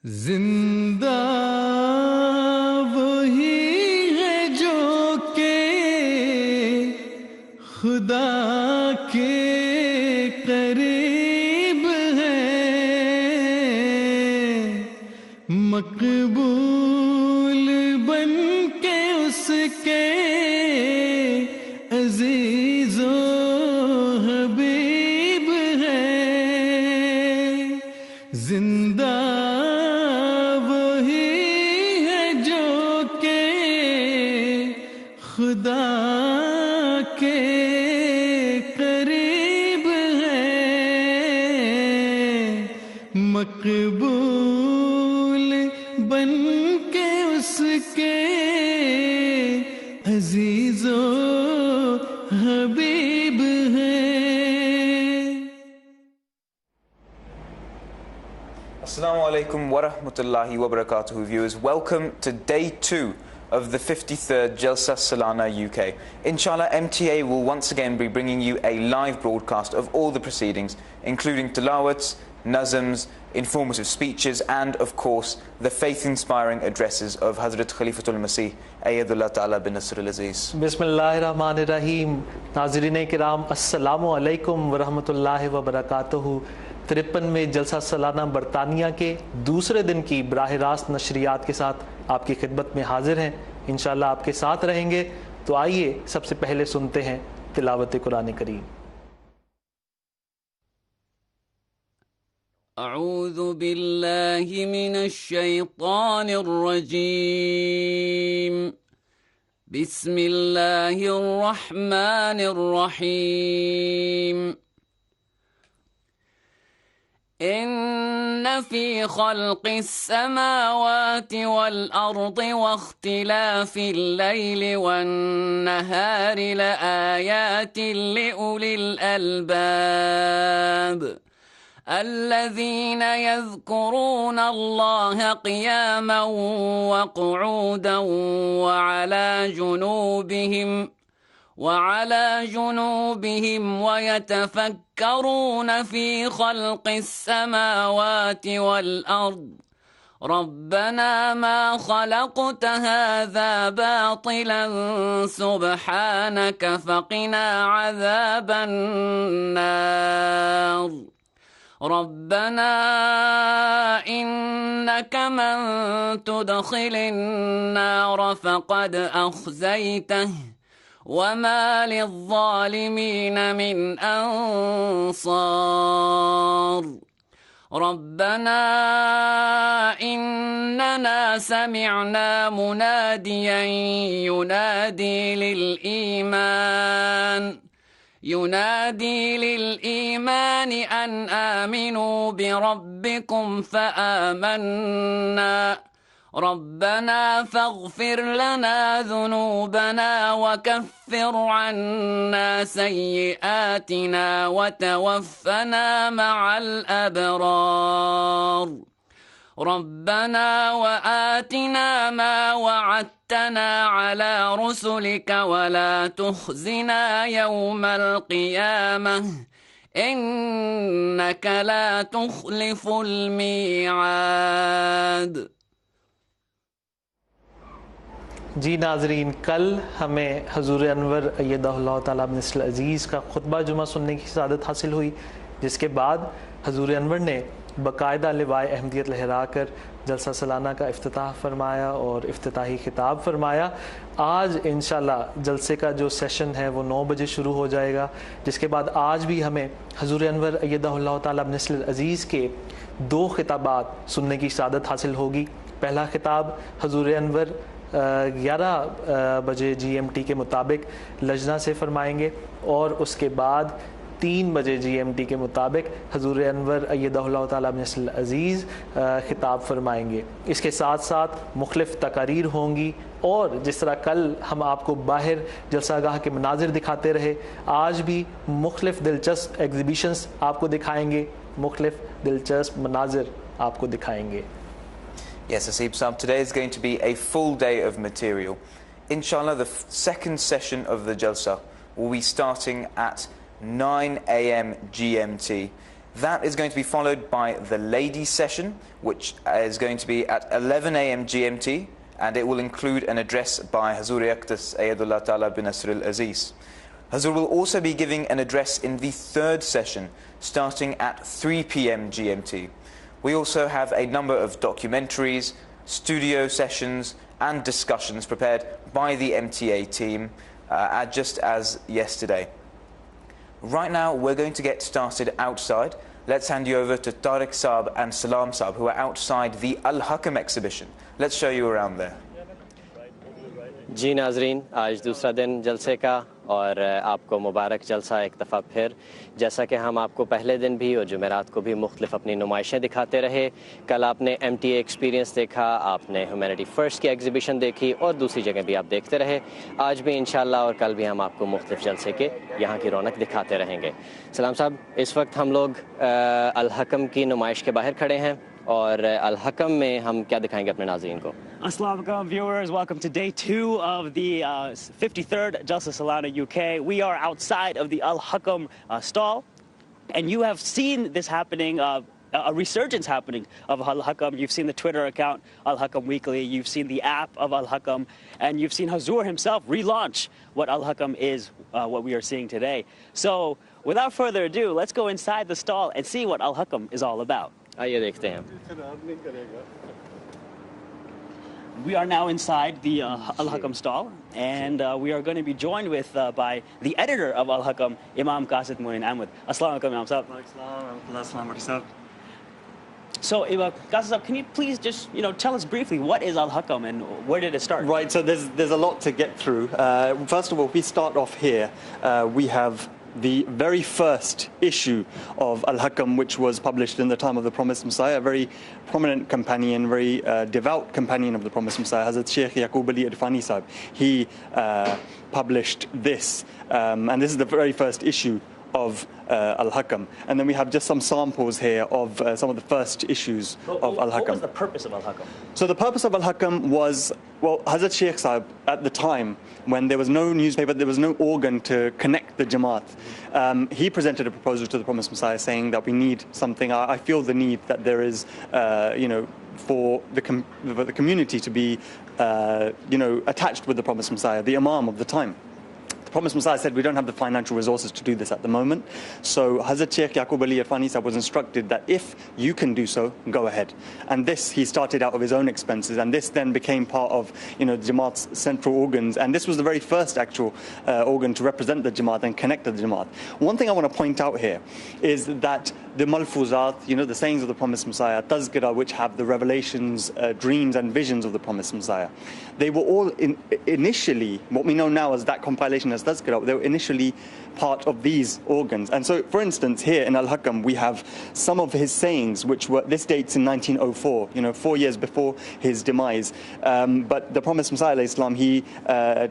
زندہ وہی ہے جو کہ خدا کے قریب ہے، مقبول بن کے اس کے عزیز و حبیب ہے، زندہ خدا کے قریب ہے، مقبول بن کے اس کے عزیز و حبیب ہے۔ Assalamu alaikum wa rahmatullahi wa barakatuhu, viewers. Welcome to day 2 of the 53rd Jalsa Salana UK. Inshallah, MTA will once again be bringing you a live broadcast of all the proceedings, including tilawats, nazms, informative speeches, and of course the faith-inspiring addresses of Hazrat Khalifatul-Masih Ayyadullah Ta'ala bin Nasr al-Aziz. Bismillahirrahmanirrahim. Nazreen kiram, assalamu alaikum wa rahmatullahi wa barakatuhu. 53 جلسہ سالانہ برطانیہ کے دوسرے دن کی براہ راست نشریات کے ساتھ آپ کی خدمت میں حاضر ہیں، انشاءاللہ آپ کے ساتھ رہیں گے۔ تو آئیے سب سے پہلے سنتے ہیں تلاوت قرآن کریم۔ اعوذ باللہ من الشیطان الرجیم، بسم اللہ الرحمن الرحیم۔ إن في خلق السماوات والأرض واختلاف الليل والنهار لآيات لأولي الألباب الذين يذكرون الله قياما وقعودا وعلى جنوبهم ويتفكرون في خلق السماوات والأرض ربنا ما خلقت هذا باطلا سبحانك فقنا عذاب النار ربنا إنك من تدخل النار فقد أخزيته وما للظالمين من أنصار ربنا إننا سمعنا مناديا ينادي للإيمان أن آمنوا بربكم فآمنا ربنا فاغفر لنا ذنوبنا وكفر عنا سيئاتنا وتوفنا مع الأبرار ربنا وآتنا ما وعدتنا على رسلك ولا تخزنا يوم القيامة إنك لا تخلف الميعاد۔ جی ناظرین، کل ہمیں حضور انور ایدہ اللہ تعالیٰ بن نصر العزیز کا خطبہ جمعہ سننے کی سعادت حاصل ہوئی، جس کے بعد حضور انور نے باقاعدہ لوائے احمدیت لہرا کر جلسہ سالانہ کا افتتاح فرمایا اور افتتاحی خطاب فرمایا۔ آج انشاءاللہ جلسے کا جو سیشن ہے وہ 9 بجے شروع ہو جائے گا، جس کے بعد آج بھی ہمیں حضور انور ایدہ اللہ تعالیٰ بن نصر العزیز کے 2 خطابات سننے کی سعادت حاصل ہوگی۔ پہلا خطاب حضور انور 11 بجے جی ایم ٹی کے مطابق لجنہ سے فرمائیں گے، اور اس کے بعد 3 بجے جی ایم ٹی کے مطابق حضور انور ایدہ اللہ تعالیٰ بن نصر العزیز خطاب فرمائیں گے۔ اس کے ساتھ ساتھ مختلف تقاریر ہوں گی، اور جس طرح کل ہم آپ کو باہر جلسہ گاہ کے مناظر دکھاتے رہے، آج بھی مختلف دلچسپ ایگزیبیشنز آپ کو دکھائیں گے، مختلف دلچسپ مناظر آپ کو دکھائیں گے۔ Yes, Asib Saab, today is going to be a full day of material. Inshallah, the second session of the Jalsa will be starting at 9 AM GMT. That is going to be followed by the ladies session, which is going to be at 11 a.m. GMT, and it will include an address by Hazur Yaqtas Ayadullah Ta'ala bin Nasr al-Aziz. Hazur will also be giving an address in the third session, starting at 3 p.m. GMT. We also have a number of documentaries, studio sessions and discussions prepared by the MTA team, just as yesterday. Right now, we're going to get started outside. Let's hand you over to Tariq Saab and Salam Saab, who are outside the Al-Hakam exhibition. Let's show you around there. जी नाजरीन, आज दूसरा दिन जलसे का और आपको मुबारक जलसा एक दफ़ा फिर। जैसा कि हम आपको पहले दिन भी और जुमेरात को भी मुख्तलिफ अपनी नुमाइशें दिखाते रहे। कल आपने MTA एक्सपीरियंस देखा, आपने ह्यूमैनिटी फ़र्स्ट की एग्जीबिशन देखी और दूसरी जगह भी आप देखते रहे। आज भी इंशाल्लाह और कल भी हम आपको मुख्तलिफ जलसे के यहाँ की रौनक दिखाते रहेंगे। सलाम साहब, इस वक्त हम लोग अल-हकम की नुमाइश के बाहर खड़े हैं और अल-हकम में हम क्या दिखाएंगे अपने नाज़रीन को। Assalamu alaikum viewers, welcome to day 2 of the 53rd Jalsa Salana UK. We are outside of the Al-Hakam stall, and you have seen this happening, a resurgence happening of Al-Hakam. You've seen the Twitter account, Al-Hakam Weekly, you've seen the app of Al-Hakam, and you've seen Hazur himself relaunch what Al-Hakam is, what we are seeing today. So without further ado, let's go inside the stall and see what Al-Hakam is all about. आइए देखते हैं। We are now inside the Al-Hakam stall, and we are going to be joined with by the editor of Al-Hakam, Imam Qasid Muin Ahmed. Assalamu alaikum, Imam Sahab. So, Qasid Sahab, can you please just tell us briefly what is Al-Hakam and where did it start? Right, so there's a lot to get through. First of all, if we start off here, we have the very first issue of Al-Hakam, which was published in the time of the Promised Messiah, a very prominent companion, very devout companion of the Promised Messiah, Hazrat Sheikh Yaqub Ali Irfani Sahib. He published this, and this is the very first issue of Al-Hakam. And then we have just some samples here of some of the first issues of Al-Hakam. What was the purpose of Al-Hakam? So the purpose of Al-Hakam was, well, Hazrat Sheikh Sahib, at the time, when there was no newspaper, there was no organ to connect the Jamaat, he presented a proposal to the Promised Messiah saying that we need something. I feel the need that there is, for the community to be, attached with the Promised Messiah, the Imam of the time. The Promised Messiah said, we don't have the financial resources to do this at the moment. So Hazrat Sheikh Yaqub Ali Irfani Sahib was instructed that if you can do so, go ahead. And this, he started out of his own expenses, and this then became part of, Jamaat's central organs. And this was the very first actual organ to represent the Jamaat and connect to the Jamaat. One thing I want to point out here is that the Malfuzat, the sayings of the Promised Messiah, Tazkirah, which have the revelations, dreams and visions of the Promised Messiah, they were all initially, what we know now as that compilation as Tazkirah, they were initially part of these organs. And so, for instance, here in Al-Hakam, we have some of his sayings, which were, this dates in 1904, 4 years before his demise. But the Promised Messiah, Islam, he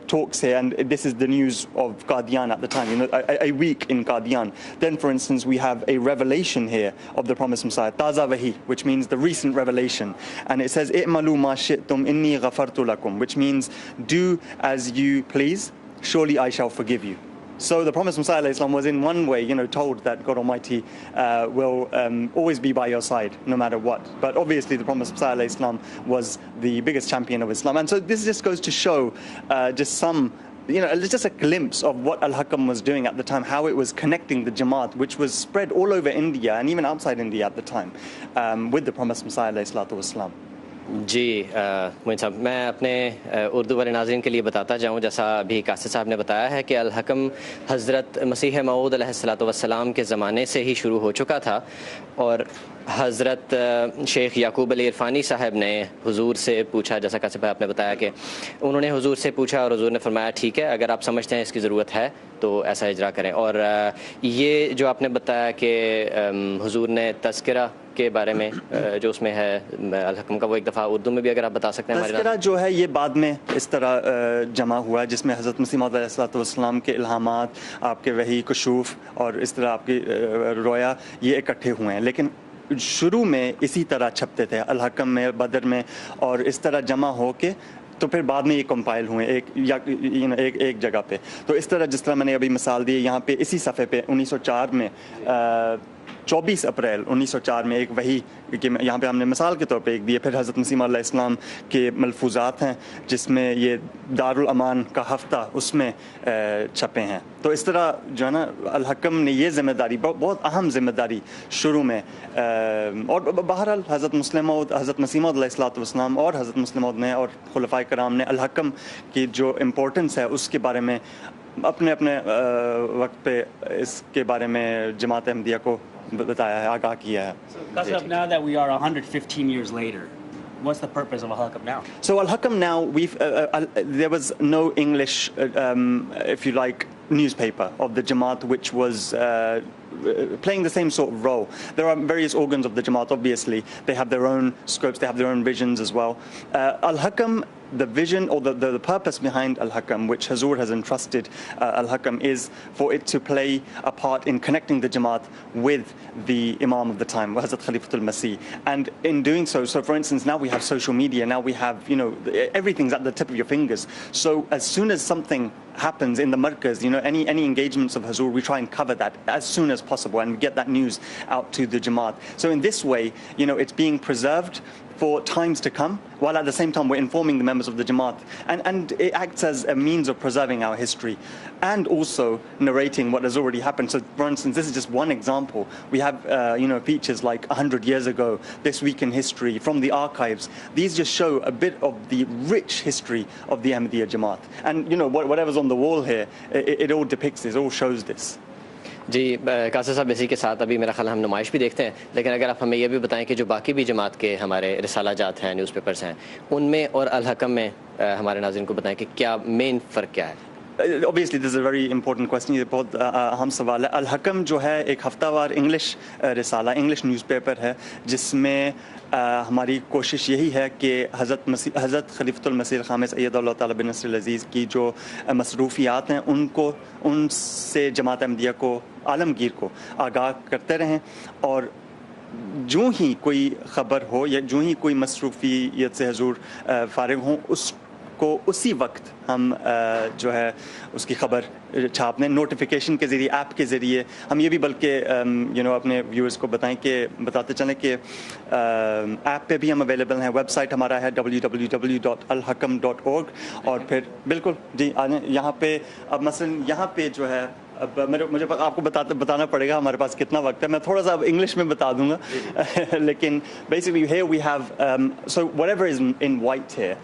talks here, and this is the news of Qadian at the time, a week in Qadian. Then, for instance, we have a revelation here of the Promised Messiah, Taza Wahi, which means the recent revelation. And it says, "I'malu ma shi'tum inni ghafartu lakum," which means, do as you please, surely I shall forgive you. So the Promised Messiah Islam was in one way, told that God Almighty will always be by your side, no matter what. But obviously the Promised Messiah Islam was the biggest champion of Islam. And so this just goes to show just some, just a glimpse of what Al-Hakam was doing at the time, how it was connecting the Jamaat, which was spread all over India and even outside India at the time, with the Promised Messiah Islam. जी मोइन साहब, मैं अपने उर्दू वाले नाज़रीन के लिए बताता जाऊँ, जैसा अभी कासिद साहब ने बताया है कि अल-हकम हज़रत मसीह मऊद अलैहिस्सलाम के ज़माने से ही शुरू हो चुका था और हज़रत शेख याकूब अली इरफ़ानी साहब ने हुजूर से पूछा, जैसा कासिद भाई आपने बताया कि उन्होंने हुजूर से पूछा और हुजूर ने फरमाया ठीक है, अगर आप समझते हैं इसकी ज़रूरत है तो ऐसा इजरा करें। और ये जो आपने बताया कि हुजूर ने तज़किरा के बारे में जो उसमें है अल-हकम का, वो एक दफ़ा उर्दू में भी अगर आप बता सकते हैं। तज़किरा जो है ये बाद में इस तरह जमा हुआ है, जिसमें हज़रत मसीह मौऊद अलैहिस्सलाम के इल्हामात, आपके वही कुशूफ और इस तरह आपकी रोया ये इकट्ठे हुए हैं। लेकिन शुरू में इसी तरह छपते थे अल-हकम में, बदर में, और इस तरह जमा हो के तो फिर बाद में ये कंपाइल हुए एक जगह पे। तो इस तरह जिस तरह मैंने अभी मिसाल दी यहाँ पे इसी सफ़े पे 1904 में 24 अप्रैल 1904 में एक वही कि यहाँ पे हमने मिसाल के तौर पे एक दिए, फिर हज़रत मसीह अलैहि इस्लाम के मलफूज़ात हैं जिसमें ये दारुल अमान का हफ्ता उसमें छपे हैं। तो इस तरह जो है ना अल हकम ने ये ज़िम्मेदारी बहुत अहम ज़िम्मेदारी शुरू में और बहरहाल हज़रत मुस्लिम मौद हज़रत मसीह मौद अलैहिस्सलाम और हज़रत मुस्लिम मौद ने और खुलफ़ाए कराम ने अल हकम की जो इम्पोर्टेंस है उसके बारे में अपने अपने वक्त पे इसके बारे में जमात अहमदिया को बताया है, आगाह किया है। Now that we are 115 years later, what's the purpose of Al-Hakam now? So Al-Hakam now, there was no English, if you like, newspaper of the Jamaat which was playing the same sort of role. There are various organs of the Jamaat, obviously. They have their own scopes, they have their own visions as well. Al-Hakam, the vision or the purpose behind Al-Hakam, which Hazur has entrusted Al-Hakam, is for it to play a part in connecting the Jamaat with the Imam of the time, Hazrat Hadeeqa-tul-Mahdi. And in doing so, for instance, now we have social media, now we have, everything's at the tip of your fingers. So as soon as something happens in the markaz, any engagements of Hazur, we try and cover that as soon as possible and get that news out to the Jamaat. So in this way, it's being preserved for times to come, while at the same time we're informing the members of the Jamaat. And it acts as a means of preserving our history and also narrating what has already happened. So for instance, this is just one example. We have, features like 100 years ago, this week in history, from the archives. These just show a bit of the rich history of the Ahmadiyya Jamaat. And, whatever's on the wall here, it all depicts this, it all shows this. जी कासिर साहब, इसी के साथ अभी मेरा ख्याल हम नुमाइश भी देखते हैं, लेकिन अगर आप हमें यह भी बताएं कि जो बाकी भी जमात के हमारे रिसाला जात हैं, न्यूज़पेपर्स हैं, उनमें और अल हकम में हमारे नाज़रीन को बताएं कि क्या मेन फ़र्क क्या है? Obviously, this is a very important question. ये बहुत अहम सवाल है। अल हकम जो है एक हफ्तावार इंग्लिश रिसाला, इंग्लिश न्यूज़पेपर है, जिसमें हमारी कोशिश यही है कि हज़रत खलीफतुल-मसीह ख़ामिस अय्यदहुल्लाह तआला बिन-नस्रिल अज़ीज़ की जो मसरूफ़ियात हैं उनसे जमात अहमदिया को, आलमगीर को आगाह करते रहें, और जो ही कोई ख़बर हो या जो ही कोई मसरूफ़ियत से हजूर फ़ारिग हों, उसको उसी वक्त हम जो है उसकी ख़बर छापने नोटिफिकेशन के ज़रिए, ऐप के ज़रिए हम ये भी बल्कि अपने व्यूअर्स को बताते चलें कि ऐप पे भी हम अवेलेबल हैं। वेबसाइट हमारा है www.alhakam.org। और फिर बिल्कुल जी यहाँ पे अब मसलन यहाँ पे जो है अब मुझे आपको बताना पड़ेगा हमारे पास कितना वक्त है, मैं थोड़ा सा अब इंग्लिश में बता दूंगा लेकिन basically here we have so whatever is in white here,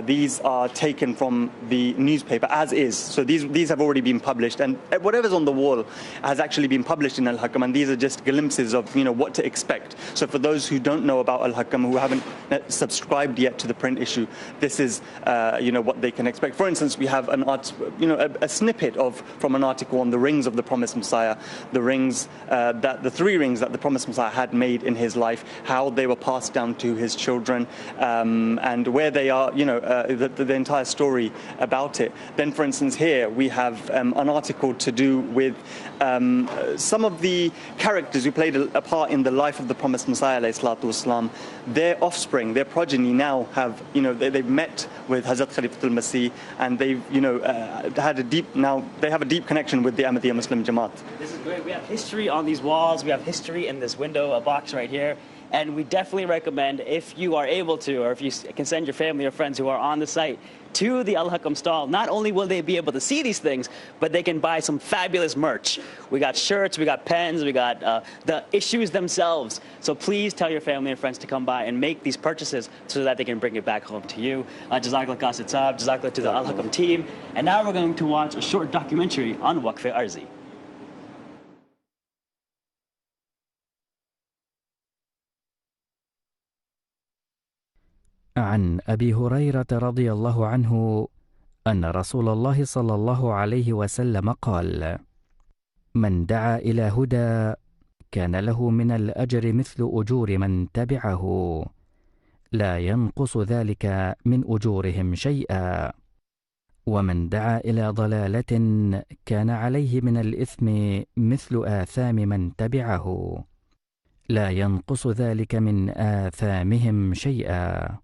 these are taken from the newspaper as is. So these have already been published, and whatever's on the wall has actually been published in Al-Hakam, and these are just glimpses of what to expect. So for those who don't know about Al-Hakam, who haven't subscribed yet to the print issue, this is what they can expect. For instance, we have a snippet from an article on the rings of the promised Messiah, the three rings that the promised Messiah had made in his life, how they were passed down to his children, and where they are, the entire story about it. Then, for instance, here we have an article to do with some of the characters who played a part in the life of the promised Messiah, ﷺ. Their offspring, their progeny now have, they've met with Hazrat Khalifatul-Masih, and they've, they have a deep connection with the Ahmadiyya Muslim Jamaat. This is great. We have history on these walls. We have history in this window, a box right here. And we definitely recommend, if you are able to, or if you can send your family or friends who are on the site to the Al-Hakam stall, not only will they be able to see these things, but they can buy some fabulous merch. We got shirts, we got pens, we got the issues themselves. So please tell your family and friends to come by and make these purchases so that they can bring it back home to you. Jazakallah Qasid Saab, Jazakallah to the Al-Hakam team. And now we're going to watch a short documentary on Waqf Arzi. عن أبي هريرة رضي الله عنه أن رسول الله صلى الله عليه وسلم قال: من دعا إلى هدى كان له من الأجر مثل أجور من تبعه لا ينقص ذلك من أجورهم شيئا، ومن دعا إلى ضلالة كان عليه من الإثم مثل آثام من تبعه لا ينقص ذلك من آثامهم شيئا.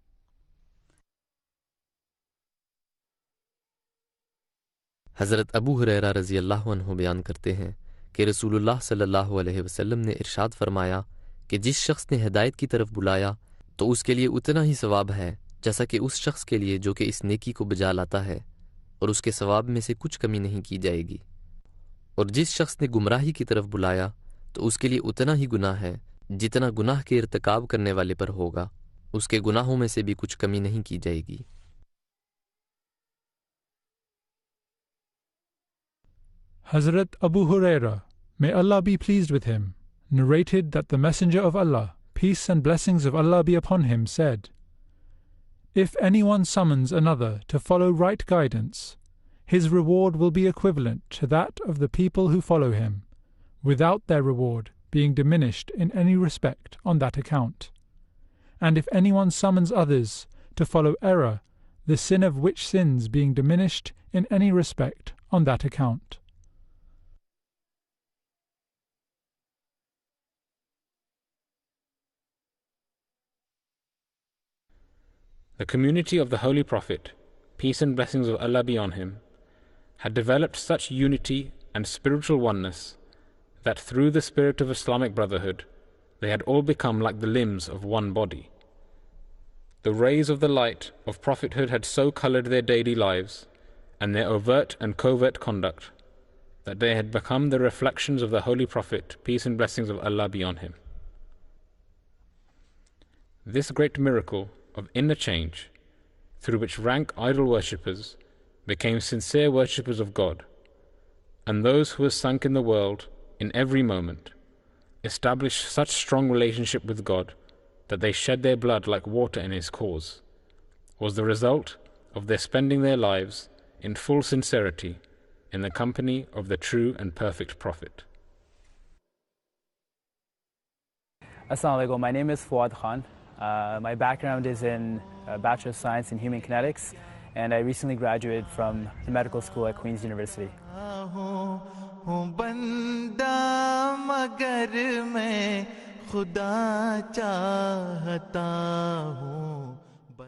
हज़रत अबू हुरैरा रज़ी अल्लाह अन्हु बयान करते हैं कि रसूलुल्लाह सल्लल्लाहु अलैहि वसल्लम ने इरशाद फरमाया कि जिस शख्स ने हिदायत की तरफ बुलाया तो उसके लिए उतना ही सवाब है जैसा कि उस शख्स के लिए जो कि इस नेकी को बजा लाता है, और उसके सवाब में से कुछ कमी नहीं की जाएगी। और जिस शख्स ने गुमराही की तरफ बुलाया तो उसके लिए उतना ही गुनाह है जितना गुनाह के इर्तिकाब करने वाले पर होगा, उसके गुनाहों में से भी कुछ कमी नहीं की जाएगी। Hazrat Abu Huraira, may Allah be pleased with him, narrated that the Messenger of Allah, peace and blessings of Allah be upon him, said, "If anyone summons another to follow right guidance, his reward will be equivalent to that of the people who follow him, without their reward being diminished in any respect on that account. And if anyone summons others to follow error, the sin of which sins being diminished in any respect on that account." The community of the Holy Prophet, peace and blessings of Allah be on him, had developed such unity and spiritual oneness that through the spirit of Islamic brotherhood, they had all become like the limbs of one body. The rays of the light of prophethood had so colored their daily lives and their overt and covert conduct that they had become the reflections of the Holy Prophet, peace and blessings of Allah be on him. This great miracle of inner change, through which rank idol worshippers became sincere worshippers of God, and those who were sunk in the world in every moment established such strong relationship with God that they shed their blood like water in His cause, was the result of their spending their lives in full sincerity in the company of the true and perfect Prophet. Assalamu alaikum. My name is Fuad Khan. My background is in Bachelor of Science in Human Kinetics, and I recently graduated from the medical school at Queen's University.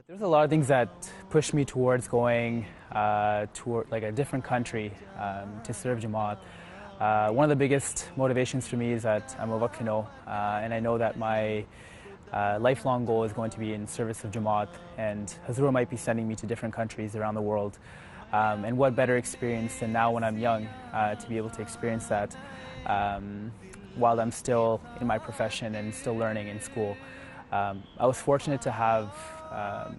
There's a lot of things that pushed me towards going toward like a different country to serve Jamaat. One of the biggest motivations for me is that I'm a Waqfino, and I know that my lifelong goal is going to be in service of Jamaat, and Hazura might be sending me to different countries around the world. And what better experience than now when I'm young to be able to experience that while I'm still in my profession and still learning in school. I was fortunate to have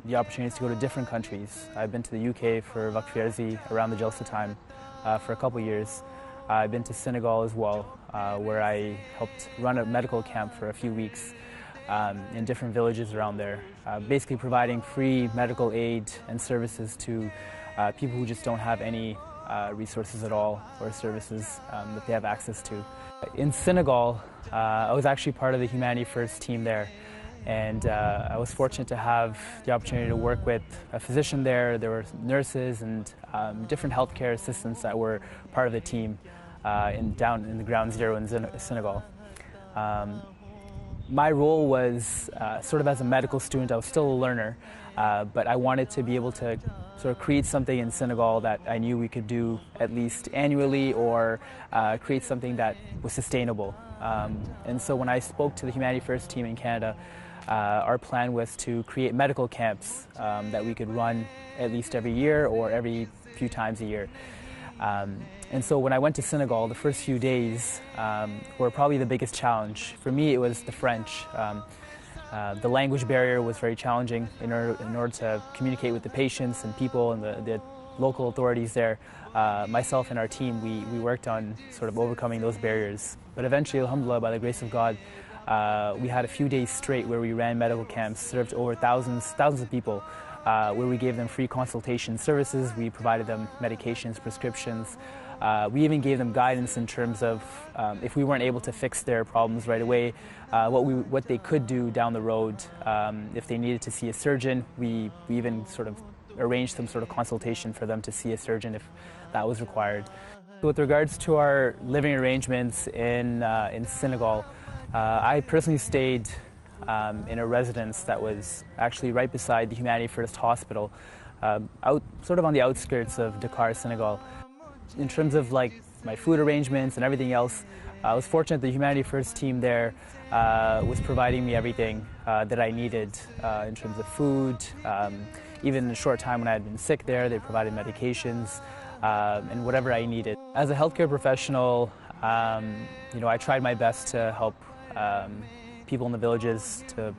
the opportunity to go to different countries. I've been to the UK for Waqf Yarzi around the Jalsa time for a couple years. I've been to Senegal as well, where I helped run a medical camp for a few weeks in different villages around there, basically providing free medical aid and services to people who just don't have any resources at all or services that they have access to. In Senegal, I was actually part of the Humanity First team there, and I was fortunate to have the opportunity to work with a physician there. There were nurses and different healthcare assistants that were part of the team down in the ground zero in Senegal. My role was sort of as a medical student. I was still a learner, but I wanted to be able to sort of create something in Senegal that I knew we could do at least annually, or create something that was sustainable. And so when I spoke to the Humanity First team in Canada, our plan was to create medical camps that we could run at least every year or every few times a year. And so when I went to Senegal, the first few days were probably the biggest challenge. For me, it was the French. The language barrier was very challenging in order to communicate with the patients and people and the local authorities there. Myself and our team, we worked on sort of overcoming those barriers. But eventually, alhamdulillah, by the grace of God, we had a few days straight where we ran medical camps, served over thousands of people, where we gave them free consultation services. We provided them medications, prescriptions. We even gave them guidance in terms of if we weren't able to fix their problems right away, what they could do down the road. If they needed to see a surgeon, we even sort of arranged some sort of consultation for them to see a surgeon if that was required. With regards to our living arrangements in Senegal, I personally stayed in a residence that was actually right beside the Humanity First Hospital, sort of on the outskirts of Dakar, Senegal. In terms of like my food arrangements and everything else. I was fortunate the Humanity First team there was providing me everything that I needed in terms of food. Even in a short time when I had been sick there, they provided medications and whatever I needed. As a healthcare professional, I tried my best to help people in the villages to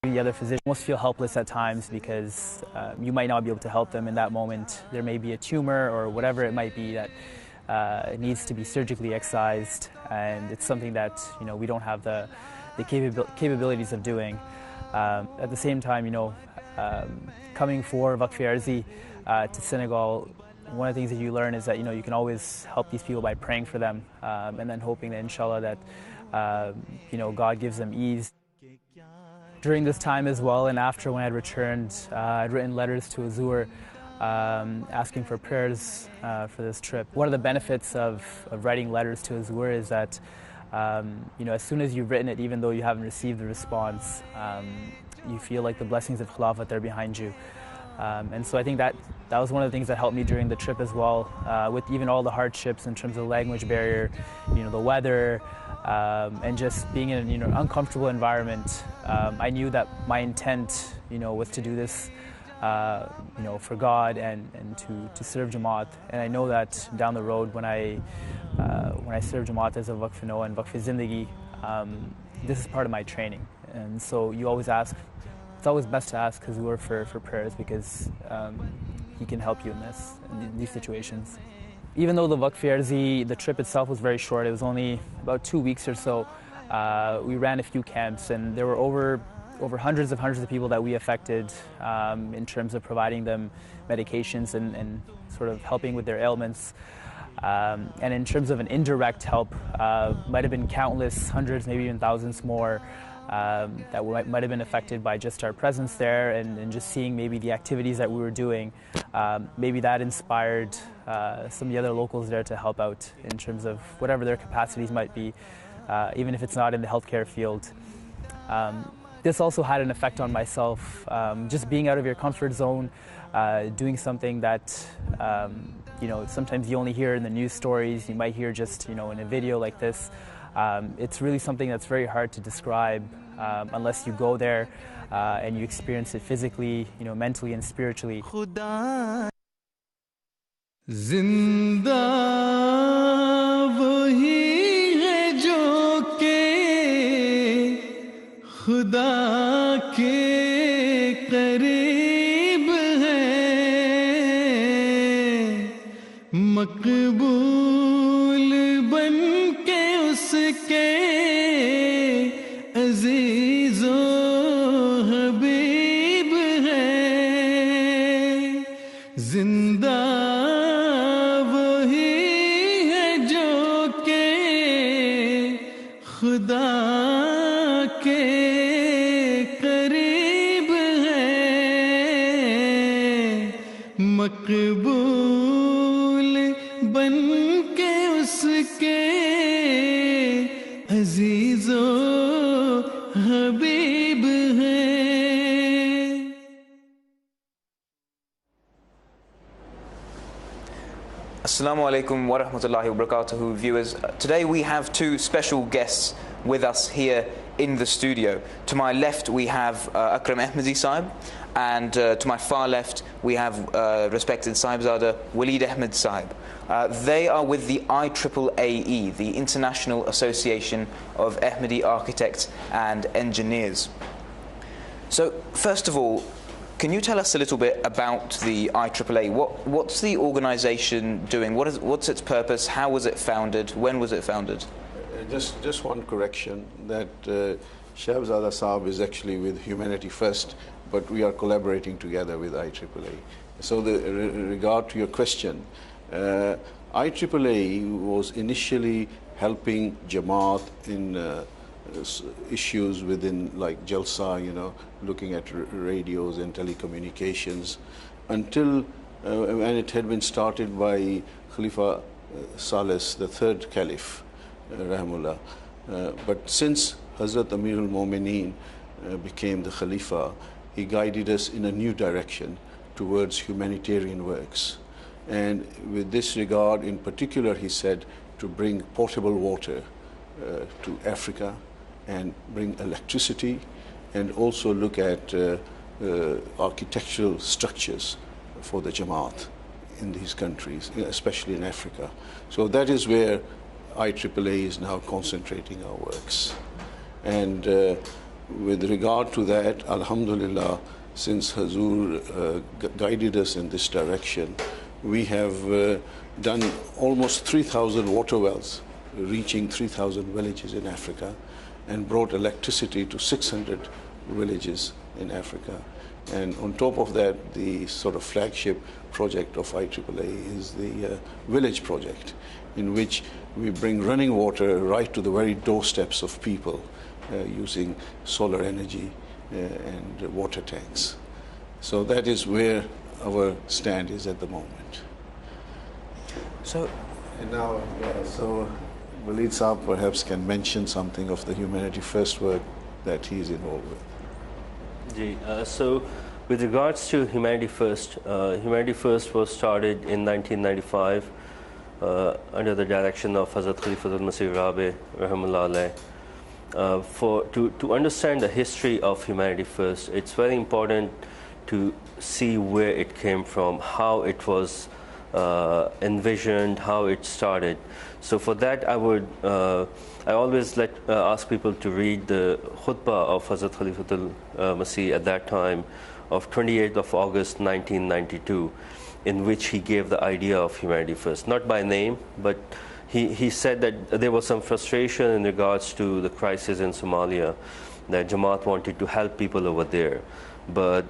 the other physicians almost feel helpless at times because you might not be able to help them in that moment. There may be a tumor or whatever it might be that it needs to be surgically excised, and it's something that we don't have the capabilities of doing. At the same time, coming for Waqf Arzi to Senegal, one of the things that you learn is that you can always help these people by praying for them, and then hoping that inshallah that God gives them ease. During this time as well, and after when I had returned, I'd written letters to Azur asking for prayers for this trip. One of the benefits of writing letters to Azur is that as soon as you've written it, even though you haven't received the response, you feel like the blessings of Khilafat are behind you. And so I think that was one of the things that helped me during the trip as well, with even all the hardships in terms of the language barrier, the weather, and just being in an uncomfortable environment. I knew that my intent, was to do this, for God and to serve Jamaat. And I know that down the road when I serve Jamaat as a Waqf Noah and Waqf Zindagi, this is part of my training. And so you always ask. It's always best to ask Hazur for prayers because he can help you in these situations. Even though the Waqf Arzi, the trip itself was very short, it was only about 2 weeks or so, we ran a few camps and there were over hundreds of people that we affected in terms of providing them medications and sort of helping with their ailments. And in terms of an indirect help, might have been countless, hundreds, maybe even thousands more that might have been affected by just our presence there and just seeing maybe the activities that we were doing. Maybe that inspired some of the other locals there to help out in terms of whatever their capacities might be, even if it's not in the healthcare field. This also had an effect on myself, just being out of your comfort zone, doing something that sometimes you only hear in the news stories, you might hear just in a video like this. It's really something that's very hard to describe unless you go there and you experience it physically, mentally and spiritually. जिंदा वही है जो के खुदा के करीब है मकबूल बन के उसके अजीजो हबीब है जिंदा खुदा के करीब है मकबूल बन के उसके अजीजो हबीब है. Assalamu alaikum wa rahmatullahi wa barakatuhu, viewers. Today we have two special guests with us here in the studio. To my left we have Akram Ahmadi Sahib, and to my far left we have respected Sahibzada Waleed Ahmed Sahib. They are with the IAAE, the International Association of Ahmadi Architects and Engineers. So first of all, can you tell us a little bit about the IAAA? What's the organisation doing? What's its purpose? How was it founded? When was it founded? Just one correction, that Shahzada Saab is actually with Humanity First, but we are collaborating together with IAAA. So regard to your question, IAAA was initially helping Jamaat in issues within like Jalsa, looking at radios and telecommunications, until when it had been started by Khalifa Salis, the third Caliph, Rahimullah. But since Hazrat Amir al-Mu'mineen became the Khalifa, he guided us in a new direction towards humanitarian works. And with this regard in particular, he said to bring potable water to Africa and bring electricity and also look at architectural structures for the Jamaat in these countries, especially in Africa. So that is where IAAA is now concentrating our works. And with regard to that, Alhamdulillah, since Hazur guided us in this direction, we have done almost 3,000 water wells, reaching 3,000 villages in Africa, and brought electricity to 600 villages in Africa. And on top of that, the sort of flagship project of IAAA is the village project, in which we bring running water right to the very doorsteps of people using solar energy and water tanks. So that is where our stand is at the moment. So, and now, so Waleed Saab perhaps can mention something of the Humanity First work that he is involved with. So with regards to Humanity First was started in 1995 under the direction of Hazrat Khalifatul-Masih Rabi Rahimahullah alayh. To understand the history of Humanity First, it's very important to see where it came from, how it was envisioned, how it started. So for that, I always ask people to read the khutbah of Hazrat Khalifatul Masih at that time of 28th of August 1992, in which he gave the idea of Humanity First, not by name, but he said that there was some frustration in regards to the crisis in Somalia, that Jamaat wanted to help people over there, but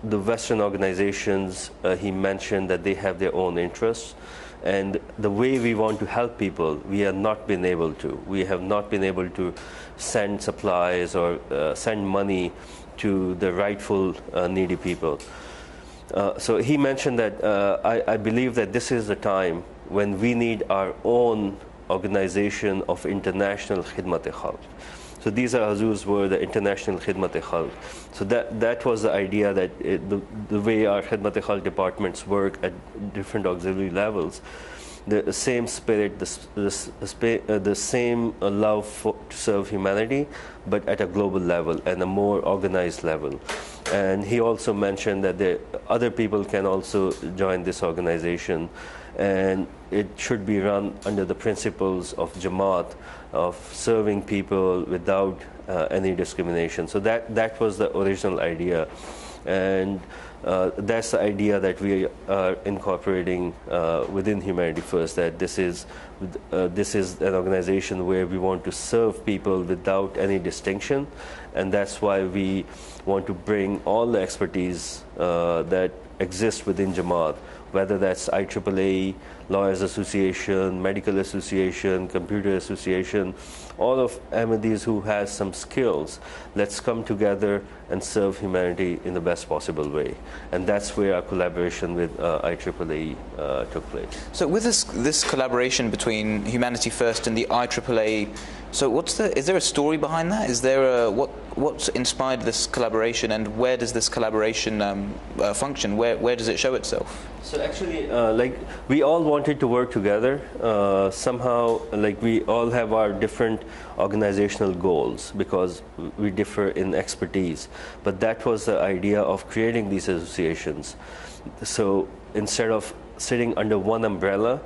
the Western organizations, he mentioned that they have their own interests, and the way we want to help people, we have not been able to. We have not been able to send supplies or send money to the rightful needy people. So he mentioned that I believe that this is the time when we need our own organization of international khidmat-e-khalq. So these are Hazur's were the international khidmat-e-khalq. So that was the idea, that the way our khidmat-e-khalq departments work at different auxiliary levels, the same spirit, the same love to serve humanity, but at a global level and a more organized level. And he also mentioned that other people can also join this organization, and it should be run under the principles of Jamaat, of serving people without any discrimination. So that was the original idea, and that's the idea that we are incorporating within Humanity First, that this is an organization where we want to serve people without any distinction, and that's why we want to bring all the expertise that exists within Jamaat, whether that's IAAA, Lawyers Association, Medical Association, Computer Association, all of Ahmadis who has some skills. Let's come together and serve humanity in the best possible way. And that's where our collaboration with IAAA took place. So with this collaboration between Humanity First and the IAAA, so is there a story behind that? Is there what inspired this collaboration, and where does this collaboration function? Where does it show itself? So actually, we all wanted to work together. Somehow, we all have our different organizational goals because we differ in expertise. But that was the idea of creating these associations. So instead of sitting under one umbrella,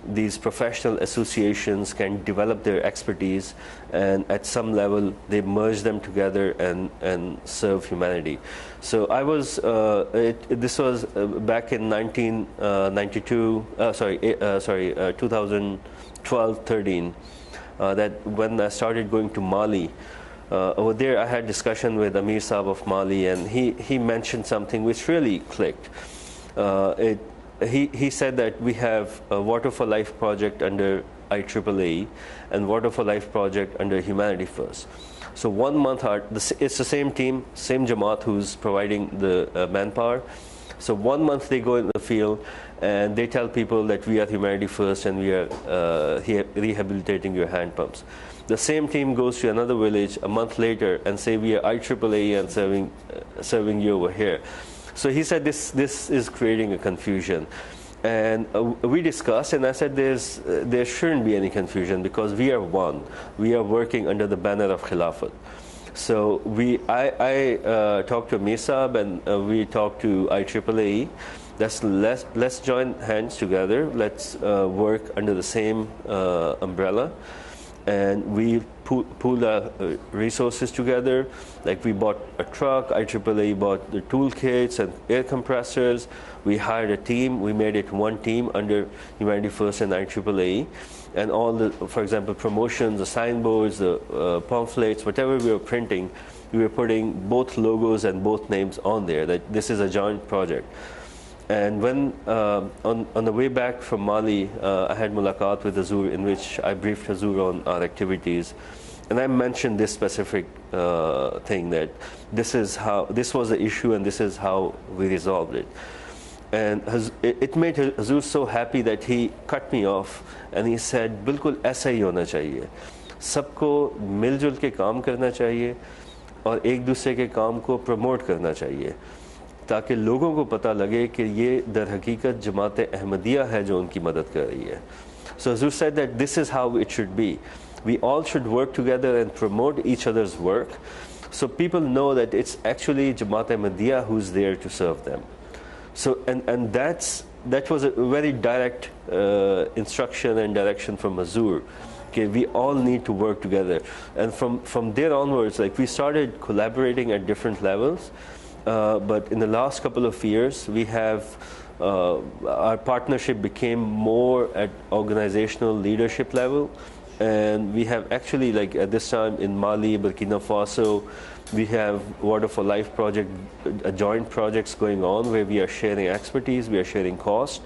these professional associations can develop their expertise, and at some level they merge them together and serve humanity. So I was this was back in 2012-13, that when I started going to Mali. Over there I had discussion with Amir Saab of Mali, and he mentioned something which really clicked. He said that we have a Water for Life project under IAAA and Water for Life project under Humanity First. So 1 month, it's the same team, same Jamaat who's providing the manpower. So 1 month they go in the field and they tell people that we are Humanity First and we are rehabilitating your hand pumps. The same team goes to another village a month later and say we are IAAA and serving you over here. So he said this is creating a confusion. And we discussed, and I said there shouldn't be any confusion because we are one. We are working under the banner of Khilafat. So I talked to Misab and we talked to IAAE. Let's join hands together. Let's work under the same umbrella. And we pooled our resources together. Like we bought a truck, IAAE bought the toolkits and air compressors. We hired a team. We made it one team under Humanity First and IAAE. And all the, for example, promotions, the signboards, the pamphlets, whatever we were printing, we were putting both logos and both names on there, that this is a joint project. And when, on the way back from Mali, I had mulaqat with Hazur, in which I briefed Hazur on our activities. And I mentioned this specific thing, that this was the issue and this is how we resolved it. And it made Hazur so happy that he cut me off and he said, बिल्कुल ऐसा ही होना चाहिए, सबको मिलजुल के काम करना चाहिए और एक दूसरे के काम को प्रमोट करना चाहिए, ताकि लोगों को पता लगे कि ये दर हकीकत जमात अहमदिया है जो उनकी मदद कर रही है. So Hazur said that this is how it should be. We all should work together and promote each other's work, so people know that it's actually Jamaat Ahmadiyya who's there to serve them. So and that was a very direct instruction and direction from Hazur. Okay, we all need to work together, and from there onwards, like we started collaborating at different levels. But in the last couple of years, we have our partnership became more at organizational leadership level, and we have actually, like at this time in Mali, Burkina Faso, we have Water for Life project, joint projects going on where we are sharing expertise, we are sharing cost.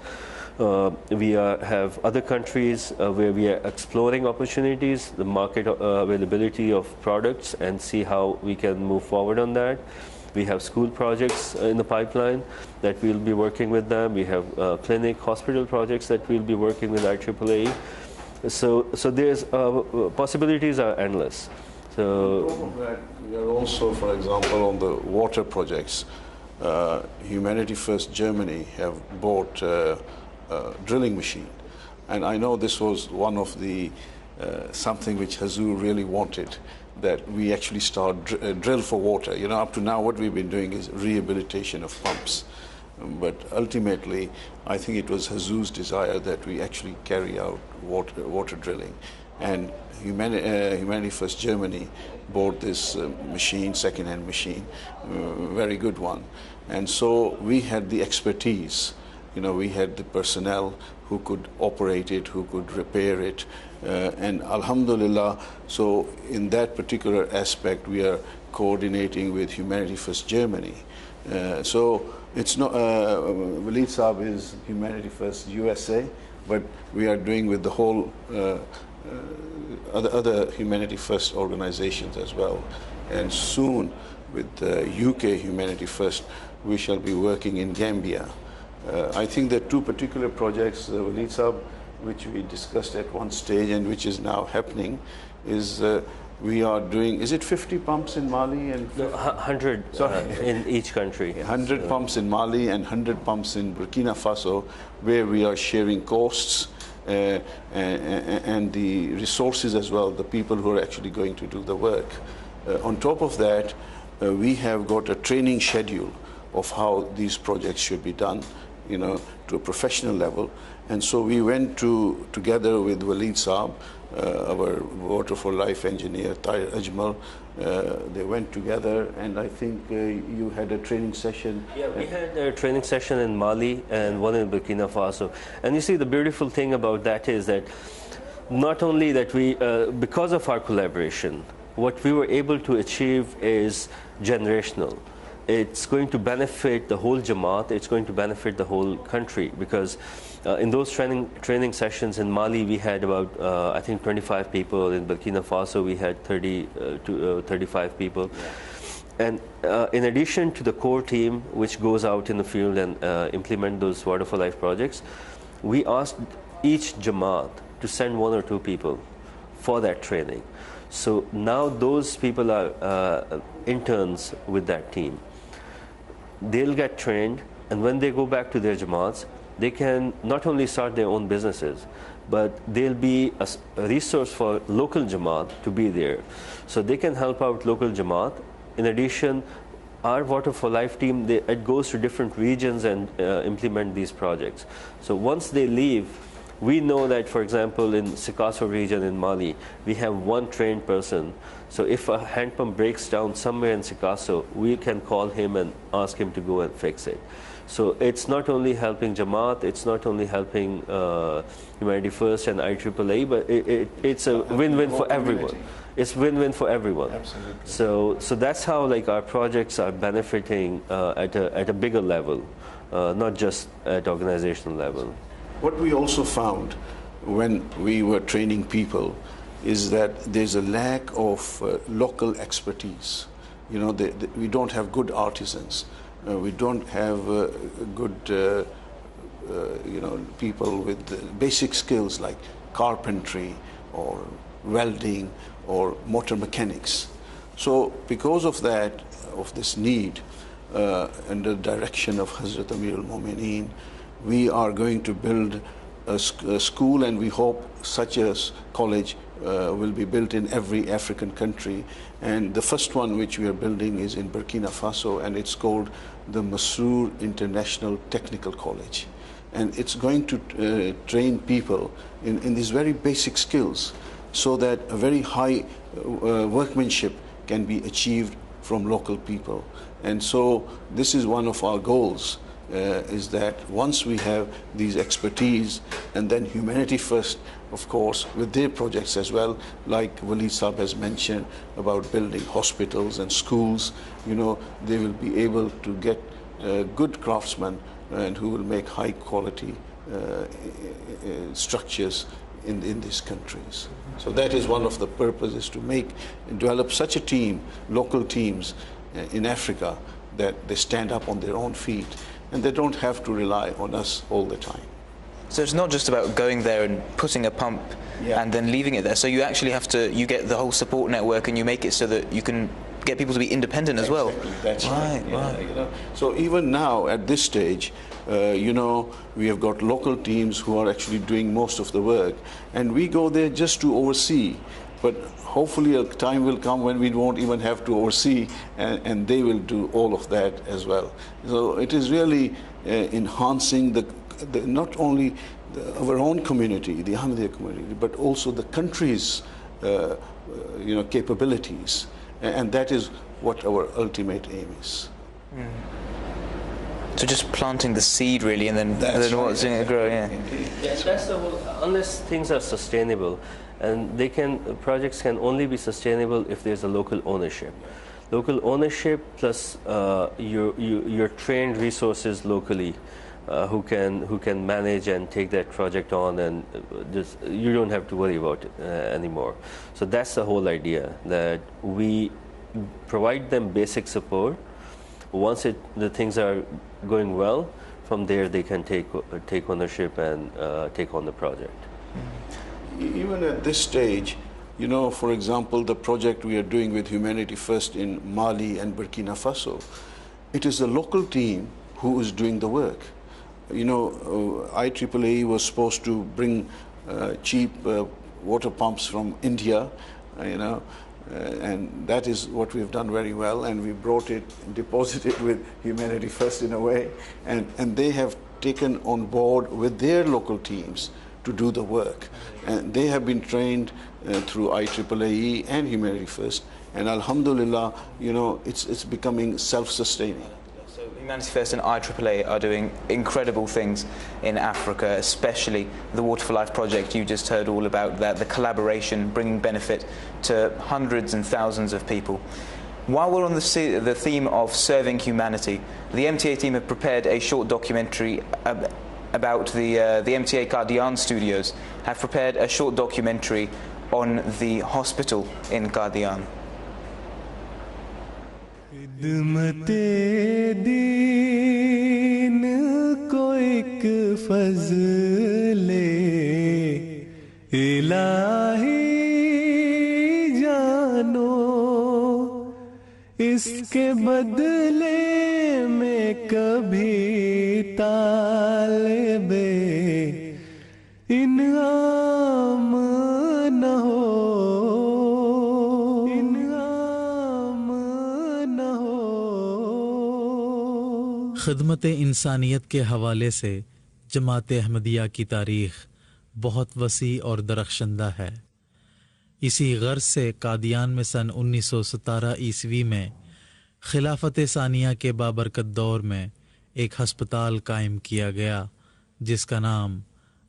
We have other countries where we are exploring opportunities, the market availability of products, and see how we can move forward on that. We have school projects in the pipeline that we'll be working with them. We have clinic, hospital projects that we'll be working with IAAE. So there's possibilities are endless. So we are also, for example, on the water projects. Humanity First Germany have bought a drilling machine, and I know this was one of the something which Hazur really wanted, that we actually start drill for water. You know, up to now what we've been doing is rehabilitation of pumps. But ultimately, I think it was Hazur's desire that we actually carry out water drilling. And Humanity First Germany bought this machine, second-hand machine, very good one. And so we had the expertise. You know, we had the personnel who could operate it, who could repair it, and Alhamdulillah, so in that particular aspect we are coordinating with Humanity First Germany. So it's not, Walid Saab is Humanity First USA, but we are doing with the whole other Humanity First organizations as well. And soon with UK Humanity First, we shall be working in Gambia. I think there are two particular projects, Walid Saab, which we discussed at one stage and which is now happening, is we are doing, is it 50 pumps in Mali and 100 in each country. 100 pumps in Mali and 100 pumps in Burkina Faso, where we are sharing costs and the resources as well, the people who are actually going to do the work. On top of that, we have got a training schedule of how these projects should be done, you know, to a professional level. And so we went together with Walid Saab, our Water for Life engineer, Tahir Ajmal. They went together, and I think you had a training session. Yeah, we had a training session in Mali and one in Burkina Faso. And you see, the beautiful thing about that is that not only that we, because of our collaboration, what we were able to achieve is generational. It's going to benefit the whole Jamaat, it's going to benefit the whole country, because in those training sessions in Mali we had about I think 25 people, in Burkina Faso we had 30 to 35 people. And in addition to the core team which goes out in the field and implement those Water for Life projects, we asked each Jamaat to send 1 or 2 people for that training. So now those people are interns with that team. They'll get trained, and when they go back to their Jamaats, they can not only start their own businesses, but they'll be a resource for local Jamaat to be there. So they can help out local Jamaat. In addition, our Water for Life team, it goes to different regions and implement these projects. So once they leave, we know that, for example, in Sikasso region in Mali, we have one trained person. So if a hand pump breaks down somewhere in Sikasso, we can call him and ask him to go and fix it. So it's not only helping Jamaat, it's not only helping Humanity First and IAAA, but it's a win-win for everyone. It's win-win for everyone. Absolutely. So that's how like our projects are benefiting at a bigger level, not just at organizational level. What we also found when we were training people is that there's a lack of local expertise. You know, we don't have good artisans. We don't have good people with basic skills like carpentry or welding or motor mechanics. So because of that, of this need, under the direction of Hazrat Amir al-Mu'mineen, we are going to build a school, and we hope such a college will be built in every African country. And the first one which we are building is in Burkina Faso, and it's called the Masroor International Technical College. And it's going to train people in these very basic skills, so that a very high workmanship can be achieved from local people. And so this is one of our goals, is that once we have these expertise, and then Humanity First, of course, with their projects as well, like Waleed Saab has mentioned about building hospitals and schools, you know, they will be able to get good craftsmen and who will make high quality structures in these countries. So that is one of the purposes, to develop such a team, local teams in Africa, that they stand up on their own feet and they don't have to rely on us all the time. So it's not just about going there and putting a pump and then leaving it there. So you actually have to, you get the whole support network and you make it so that you can get people to be independent as well. That's right. Right. You know, so even now at this stage, you know, we have got local teams who are actually doing most of the work, and we go there just to oversee. But hopefully a time will come when we won't even have to oversee, and they will do all of that as well. So it is really enhancing not only our own community, the Ahmadiyya community, but also the country's capabilities. And that is what our ultimate aim is. Mm. So just planting the seed, really, and then watching it grow. Yeah. That's the whole. Unless things are sustainable, and projects can only be sustainable if there's a local ownership. Local ownership plus your trained resources locally, who can manage and take that project on, and you don't have to worry about it anymore. So that's the whole idea, that we provide them basic support. Once the things are going well, from there they can take ownership and take on the project. Even at this stage, you know, for example, the project we are doing with Humanity First in Mali and Burkina Faso, it is the local team who is doing the work. You know, IAAA was supposed to bring cheap water pumps from India, you know, and that is what we've done very well, and we brought it, deposited with Humanity First in a way, and they have taken on board with their local teams to do the work. And they have been trained through IAAE and Humanity First, and alhamdulillah, you know, it's becoming self-sustaining. Humanity First and IAAA are doing incredible things in Africa, especially the Water for Life project. You just heard all about that, the collaboration bringing benefit to hundreds and thousands of people. While we're on the theme of serving humanity, the MTA team have prepared a short documentary about the MTA Qadian studios, have prepared a short documentary on the hospital in Qadian. खिदमते दीन को एक फज़ले इलाही इसके बदले में कभी तालिबे इनाम न हो, इनाम न हो। खिदमत इंसानियत के हवाले से जमात अहमदिया की तारीख़ बहुत वसी और दरख्शंदा है। इसी गर्ज से कादियान में सन 1917 ईस्वी में खिलाफत सानिया के बाबरकत दौर में एक हस्पताल कायम किया गया जिसका नाम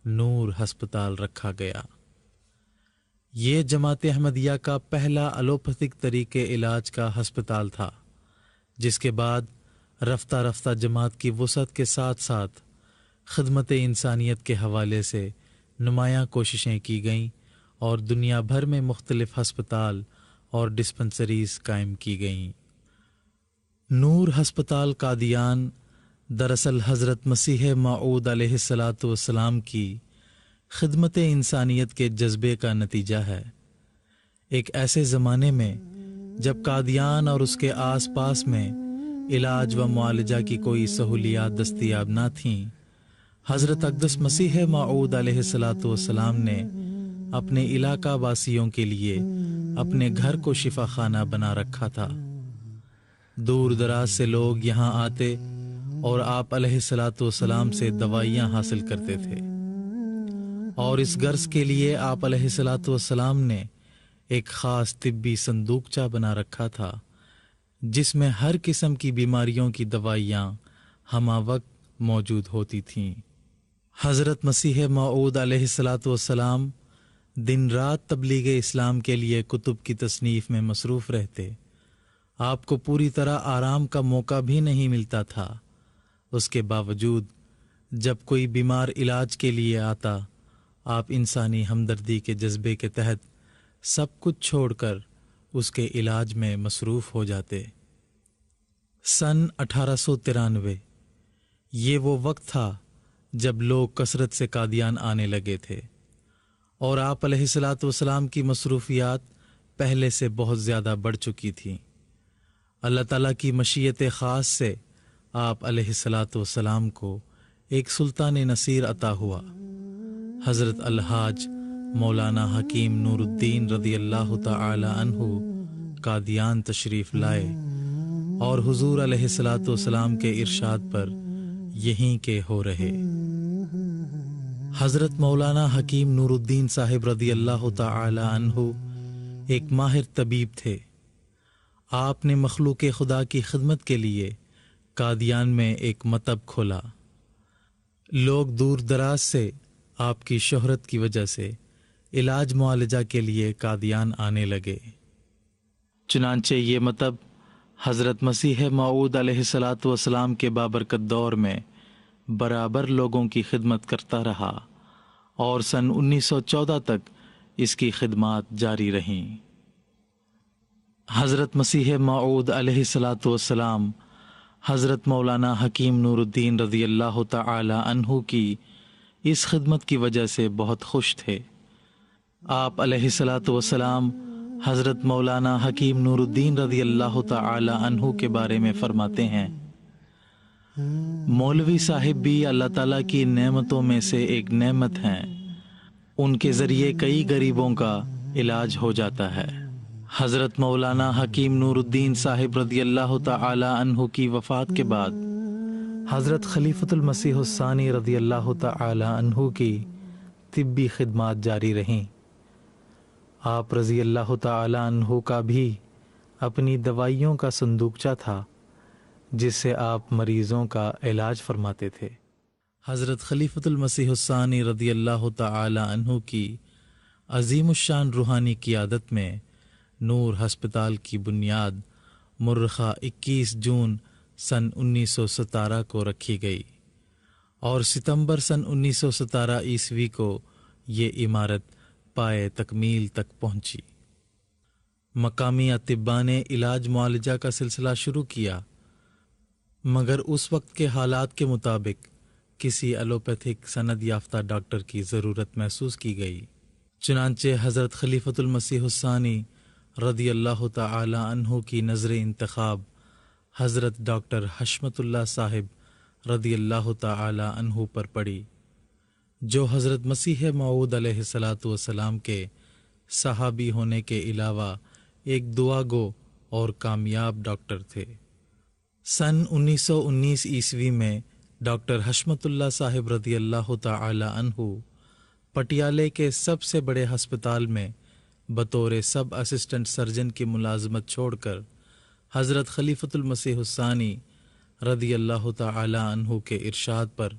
नूर हस्पताल रखा गया। ये जमात अहमदिया का पहला एलोपैथिक तरीके इलाज का हस्पताल था, जिसके बाद रफ्ता रफ्ता जमात की वसअत के साथ साथ खिदमत इंसानियत के हवाले से नुमायाँ कोशिशें की गईं और दुनिया भर में मुख्तलिफ हस्पताल और डिस्पेंसरीज कायम की गईं। नूर हस्पताल कादियान दरअसल हज़रत मसीह मऊद अलैहिस्सलाम की खिदमत इंसानियत के जज्बे का नतीजा है। एक ऐसे ज़माने में जब कादियान और उसके आस पास में इलाज व मुआलजा की कोई सहूलियात दस्तयाब न थीं, हज़रत अक़दस मसीह मऊद अलैहिस्सलाम ने अपने इलाका वासियों के लिए अपने घर को शिफा खाना बना रखा था। दूर दराज से लोग यहाँ आते और आप अलैहिस्सलाम से दवाइयाँ हासिल करते थे, और इस गर्ज के लिए आप अलैहिस्सलाम ने एक ख़ास तिब्बी संदूकचा बना रखा था जिसमें हर किस्म की बीमारियों की दवाइयाँ हमा वक्त मौजूद होती थीं। हज़रत मसीह मऊद अलैहिस्सलाम दिन रात तबलीग इस्लाम के लिए कुतुब की तसनीफ़ में मसरूफ़ रहते। आपको पूरी तरह आराम का मौका भी नहीं मिलता था। उसके बावजूद जब कोई बीमार इलाज के लिए आता, आप इंसानी हमदर्दी के जज्बे के तहत सब कुछ छोड़कर उसके इलाज में मसरूफ़ हो जाते। सन 1893 ये वो वक्त था जब लोग कसरत से कादियान आने लगे थे और आप अलैहिस्सलाम की मसरूफियात पहले से बहुत ज़्यादा बढ़ चुकी थीं। अल्लाह ताला की मशीयत ख़ास से आप अलैहिस्सलाम को एक सुल्तान नसीर अता हुआ। हज़रत अलहाज मौलाना हकीम नूरुद्दीन रज़ियल्लाहु ताला अन्हु कादियान तशरीफ़ लाए और हुज़ूर अलैहिस्सलाम के इरशाद पर यहीं के हो रहे। हज़रत मौलाना हकीम नूरुद्दीन साहिब रज़ियल्लाहु ताला अन्हु एक माहिर तबीब थे। आपने मखलूक खुदा की खिदमत के लिए कादियान में एक मतब खोला। लोग दूर दराज से आपकी शोहरत की वजह से इलाज मुआलजा के लिए कादियान आने लगे। चुनांचे ये मतब हज़रत मसीह मऊद अलैहिस्सलाम के बाबरकत दौर में बराबर लोगों की खिदमत करता रहा और सन 1914 तक इसकी खिदमत जारी रहीं। हज़रत मसीह मऊद अलैहिस्सलाम हज़रत मौलाना हकीम नूरुद्दीन रज़ियल्लाहु ताला अन्हु की इस खिदमत की वजह से बहुत खुश थे। आप अलैहिस्सलाम हज़रत मौलाना हकीम नूरुद्दीन रज़ियल्लाहु ताला अन्हु के बारे में फरमाते हैं, मौलवी साहिब भी अल्लाह ताला की नेमतों में से एक नेमत हैं। उनके ज़रिए कई गरीबों का इलाज हो जाता है। हज़रत मौलाना हकीम नूरुद्दीन साहिब रज़ियल्लाहु ताला अन्हु की वफ़ात के बाद हज़रत खलीफतुल-मसीह सानी रज़ियल्लाहु ताला अन्हु की तिब्बी खिदमत जारी रहीं। आप रज़ियल्लाहु ताला अन्हु का भी अपनी दवाइयों का संदूकचा था जिससे आप मरीज़ों का इलाज फरमाते थे। हज़रत खलीफतुल-मसीह सानी रज़ियल्लाहु ताला अन्हु की अज़ीमुश्शान रूहानी क़ियादत में नूर हस्पताल की बुनियाद मुर्रखा 21 जून सन 1917 को रखी गई और सितंबर सन 1917 ईस्वी को ये इमारत पाए तकमील तक पहुंची। मकामी अतिब्बा ने इलाज मुआलजा का सिलसिला शुरू किया, मगर उस वक्त के हालात के मुताबिक किसी एलोपैथिक सनद याफ्ता डॉक्टर की ज़रूरत महसूस की गई। चुनांचे हज़रत खलीफतुल-मसीह सानी रदी अल्लाह ताला अन्हु की नज़र इंतखाब हज़रत डॉक्टर हशमतुल्लाह साहिब रदी अल्लाह ताला अन्हु पर पड़ी, जो हज़रत मसीह मऊद अलैहिस्सलातु वस्सलाम के सहाबी होने के अलावा एक दुआगो और कामयाब डॉक्टर थे। सन 1919 ईस्वी में डॉक्टर हशमतुल्लाह साहिब रदी अल्लाह ताला अन्हु पटियाले के सबसे बड़े अस्पताल में बतौर सब असिस्टेंट सर्जन की मुलाजमत छोड़कर हज़रत खलीफतुल मसीह सानी रदी अल्लाह ताला अन्हु के इरशाद पर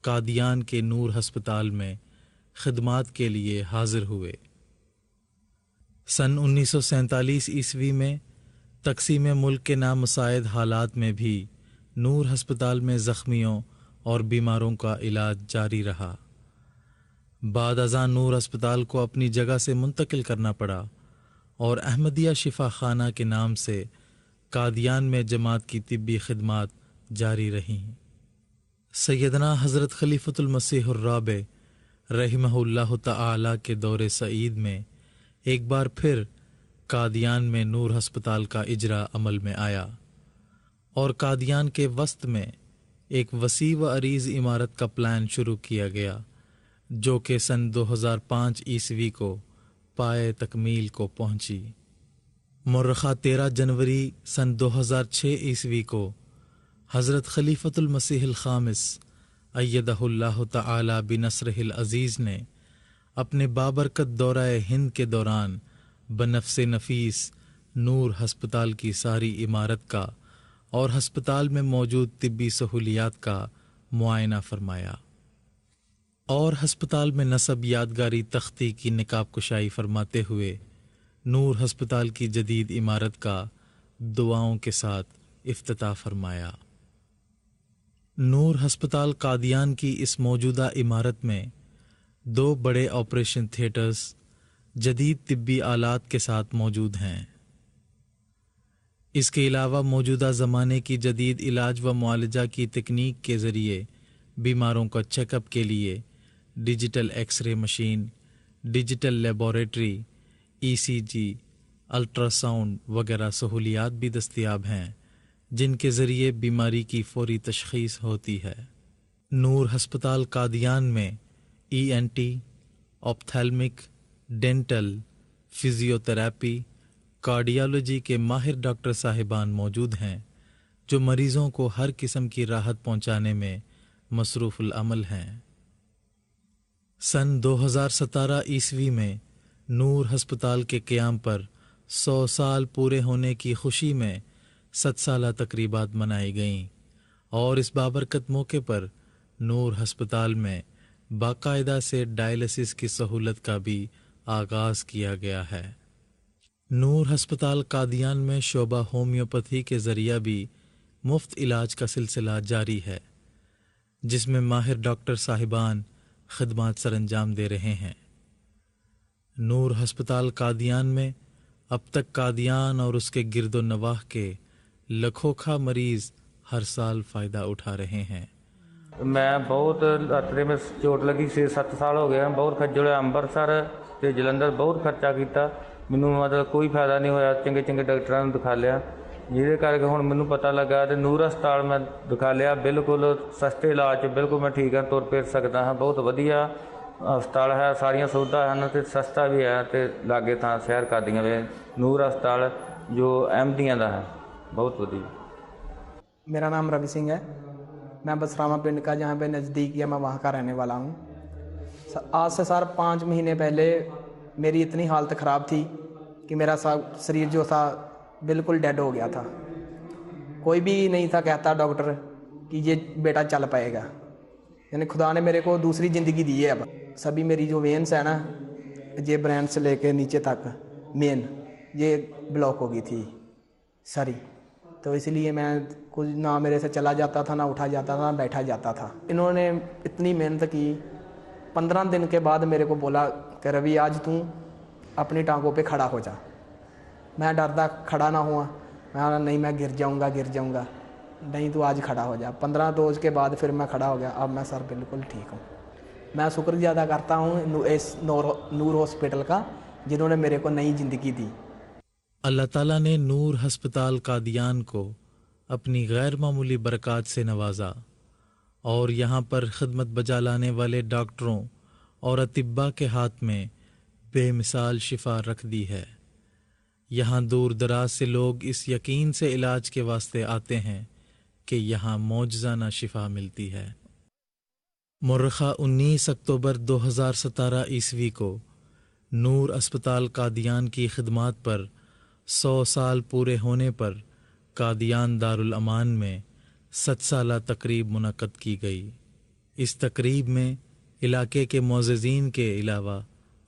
कादियान के नूर अस्पताल में खिदमात के लिए हाजिर हुए। सन 1947 ईस्वी में तकसीम मुल्क के नामुसाइद हालात में भी नूर अस्पताल में ज़ख्मियों और बीमारों का इलाज जारी रहा। बाद अज़ां नूर अस्पताल को अपनी जगह से मुंतकिल करना पड़ा और अहमदिया शिफा खाना के नाम से कादियान में जमात की तिब्बी खिदमात जारी रहीं। सैयदना हज़रत खलीफतुल मसीहुर राबे रहमहुल्लाह ताला के दौरे सईद में एक बार फिर कादियान में नूर अस्पताल का इजरा अमल में आया और कादियान के वस्त में एक वसी व अरीज़ इमारत का प्लान शुरू किया गया, जो कि सन 2005 ईस्वी को पाए तकमील को पहुंची। मुर्रखा 13 जनवरी सन 2006 ईस्वी को हज़रत खलीफतुल मसीहिल खामिस अय्यदहुल्लाह ताला बिनस्रिहिल अज़ीज़ ने अपने बाबरकत दौराए हिंद के दौरान बनफ्से नफीस नूर अस्पताल की सारी इमारत का और अस्पताल में मौजूद तिब्बी सहूलियात का मुआयना फरमाया और अस्पताल में नसब यादगारी तख्ती की निकाब कुशाई फरमाते हुए नूर अस्पताल की जदीद इमारत का दुआओं के साथ इफ्तिताह फरमाया। नूर अस्पताल कादियान की इस मौजूदा इमारत में 2 बड़े ऑपरेशन थिएटर्स जदीद तिब्बी आलात के साथ मौजूद हैं। इसके अलावा मौजूदा ज़माने की जदीद इलाज व मुआलजा की तकनीक के ज़रिए बीमारों का चेकअप के लिए digital x ray machine, digital laboratory, ECG, ultrasound वगैरह सहूलियात भी दस्तयाब हैं, जिनके ज़रिए बीमारी की फौरी तशख़ीस होती है। नूर अस्पताल कादियान में ENT, ophthalmic, dental, physiotherapy, cardiology के माहिर डॉक्टर साहिबान मौजूद हैं, जो मरीज़ों को हर किस्म की राहत पहुंचाने में मसरूफ़ुल अमल हैं। सन 2017 ईस्वी में नूर अस्पताल के क़याम पर 100 साल पूरे होने की खुशी में 7 साला तकरीबात मनाई गईं और इस बाबरकत मौके पर नूर अस्पताल में बाकायदा से डायलिसिस की सहूलत का भी आगाज़ किया गया है। नूर अस्पताल कादियान में शोबा होम्योपैथी के ज़रिया भी मुफ्त इलाज का सिलसिला जारी है, जिसमें माहिर डॉक्टर साहिबान खिदमत सरंजाम दे रहे हैं। नूर अस्पताल कादियान में अब तक कादियान और उसके गिरदो नवाह के लखों मरीज़ हर साल फ़ायदा उठा रहे हैं। मैं बहुत हत्थे में चोट लगी 6-7 साल हो गए, बहुत खज्जल होया। अंबरसर ते जलंधर बहुत खर्चा किया, मैनू मतलब कोई फायदा नहीं होया। चंगे चंगे डॉक्टरां नूं दिखा लिया, जिहदे करके हुण मैनू पता लगा ते नूर अस्पताल मैं दिखा लिया, बिल्कुल सस्ते इलाज बिल्कुल मैं ठीक है, तुर फिर सकता हाँ। बहुत वधिया अस्पताल है, सारिया सुविधा हैं ते सस्ता भी है ते लागे थां शहर कादियां में नूर अस्पताल जो अहमदियां दा है, बहुत वधिया। मेरा नाम रवि सिंह है, मैं बसरामा पिंड का जहाँ पे नज़दीक है, मैं वहाँ का रहने वाला हूँ। आज से सर 5 महीने पहले मेरी इतनी हालत ख़राब थी कि मेरा शरीर जो था बिल्कुल डेड हो गया था। कोई भी नहीं था कहता डॉक्टर कि ये बेटा चल पाएगा, यानी खुदा ने मेरे को दूसरी ज़िंदगी दी है। अब सभी मेरी जो वेन्स है ना, ये ब्रेन से लेके नीचे तक मेन ये ब्लॉक हो गई थी सारी, तो इसलिए मैं कुछ ना मेरे से चला जाता था, ना उठा जाता था, ना बैठा जाता था। इन्होंने इतनी मेहनत की, 15 दिन के बाद मेरे को बोला कि रवि आज तू अपनी टांगों पे खड़ा हो जा। मैं डरता खड़ा ना हुआ, मैं नहीं मैं गिर जाऊंगा। नहीं तू आज खड़ा हो जा। 15 रोज़ के बाद फिर मैं खड़ा हो गया। अब मैं सर बिल्कुल ठीक हूँ। मैं शुक्र अदा करता हूँ इस नूर हॉस्पिटल का, जिन्होंने मेरे को नई ज़िंदगी दी। اللہ تعالیٰ نے نور ہسپتال قادیان کو اپنی غیر معمولی برکات سے نوازا اور یہاں پر خدمت بجا لانے والے ڈاکٹروں اور اطباء کے ہاتھ میں بے مثال شفا رکھ دی ہے۔ یہاں دور دراز سے لوگ اس یقین سے علاج کے واسطے آتے ہیں کہ یہاں معجزانہ شفا ملتی ہے۔ مورخہ 19 اکتوبر 2017 عیسوی کو نور اسپتال قادیان کی خدمات پر 100 سال پورے ہونے پر قادیان دارالامان میں 7 سالہ تقریب منعقد کی گئی۔ اس تقریب میں علاقے کے معززین کے علاوہ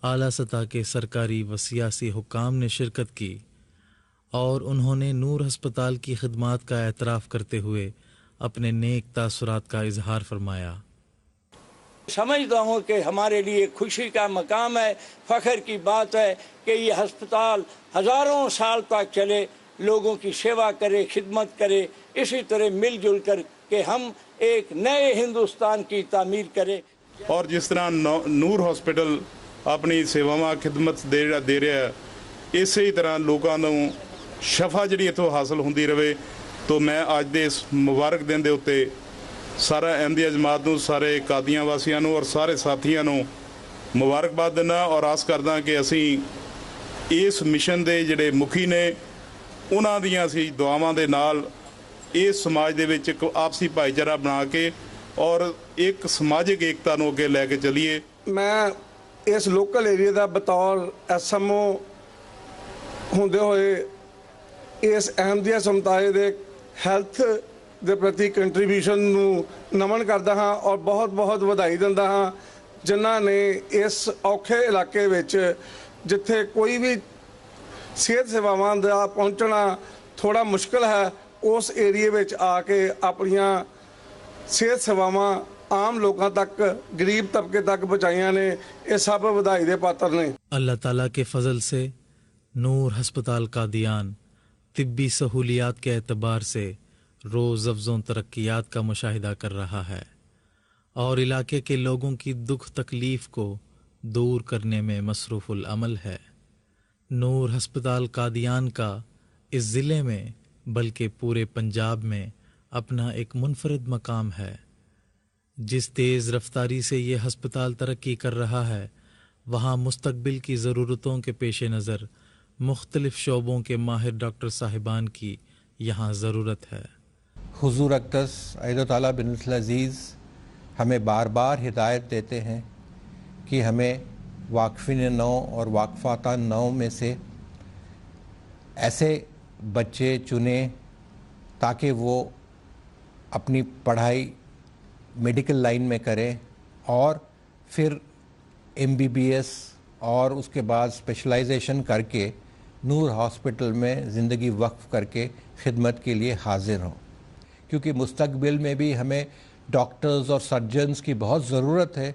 اعلیٰ سطح کے سرکاری و سیاسی حکام نے شرکت کی اور انہوں نے نور ہسپتال کی خدمات کا اعتراف کرتے ہوئے اپنے نیک تاثرات کا اظہار فرمایا۔ سمجھتا ہوں کہ ہمارے لیے خوشی کا مقام ہے، فخر کی بات ہے کہ یہ ہسپتال ہزاروں سال تک چلے، لوگوں کی سیوا کرے، خدمت کرے، اسی طرح مل جل کر کہ ہم ایک نئے ہندوستان کی تعمیر کریں۔ اور جس طرح نور ہاسپٹل اپنی سیواواں خدمت دے رہا ہے، اسی ہی طرح لوگوں کو شفا جڑی اتوں حاصل ہوندی رہے۔ تو میں اج دے اس مبارک دن دے اتے سارا احمدیہ جماعت نوں، سارے قادیاں واسیاں نوں اور سارے ساتھیاں نوں مبارکباد دینا اور آس کردا کہ اسی اس مشن دے جڑے مکھی نے انہاں دیاں اسی دعاواں دے نال اس سماج دے وچ ایک آپسی بھائی چارہ بنا کے اور ایک سماجک ایکتا نوں اگے لے کے چلیے۔ میں اس لوکل ایریا دا بطور ایس ایم او ہوندے ہوئے اس احمدیہ سمتائے دے ہیلتھ دے پرتی کنٹریبیوشن نوں نمن کردا ہاں اور بہت بہت ਵਧਾਈ ਦਿੰਦਾ ਹਾਂ ਜਿਨ੍ਹਾਂ ਨੇ ਇਸ ਔਖੇ ਇਲਾਕੇ ਵਿੱਚ ਜਿੱਥੇ ਕੋਈ ਵੀ ਸਿਹਤ ਸੇਵਾਵਾਂ ਦਾ ਪਹੁੰਚਣਾ ਥੋੜਾ ਮੁਸ਼ਕਲ ਹੈ, ਉਸ ਏਰੀਏ ਵਿੱਚ ਆ ਕੇ ਆਪਣੀਆਂ ਸਿਹਤ ਸੇਵਾਵਾਂ ਆਮ ਲੋਕਾਂ ਤੱਕ ਗਰੀਬ ਤਬਕੇ ਤੱਕ ਪਹੁੰਚਾਈਆਂ ਨੇ। ਇਹ ਸਭ ਵਧਾਈ ਦੇ ਪਾਤਰ ਨੇ۔ اللہ تعالیٰ کے فضل سے نور ہسپتال قادیان طبی سہولیات کے اعتبار سے روز افزوں ترقیات کا مشاہدہ کر رہا ہے اور علاقے کے لوگوں کی دکھ تکلیف کو دور کرنے میں مصروف العمل ہے۔ نور ہسپتال قادیان کا اس ضلع میں بلکہ پورے پنجاب میں اپنا ایک منفرد مقام ہے۔ جس تیز رفتاری سے یہ ہسپتال ترقی کر رہا ہے، وہاں مستقبل کی ضرورتوں کے پیش نظر مختلف شعبوں کے ماہر ڈاکٹر صاحبان کی یہاں ضرورت ہے۔ حضور اقدس عیدہ تعالیٰ بن العزیز ہمیں بار بار ہدایت دیتے ہیں کہ ہمیں واقفین نو اور واقفات نو میں سے ایسے بچے چنیں تاکہ وہ اپنی پڑھائی میڈیکل لائن میں کریں اور پھر MBBS اور اس کے بعد اسپیشلائزیشن کر کے نور ہاسپٹل میں زندگی وقف کر کے خدمت کے لیے حاضر ہوں، کیونکہ مستقبل میں بھی ہمیں ڈاکٹرز اور سرجنز کی بہت ضرورت ہے۔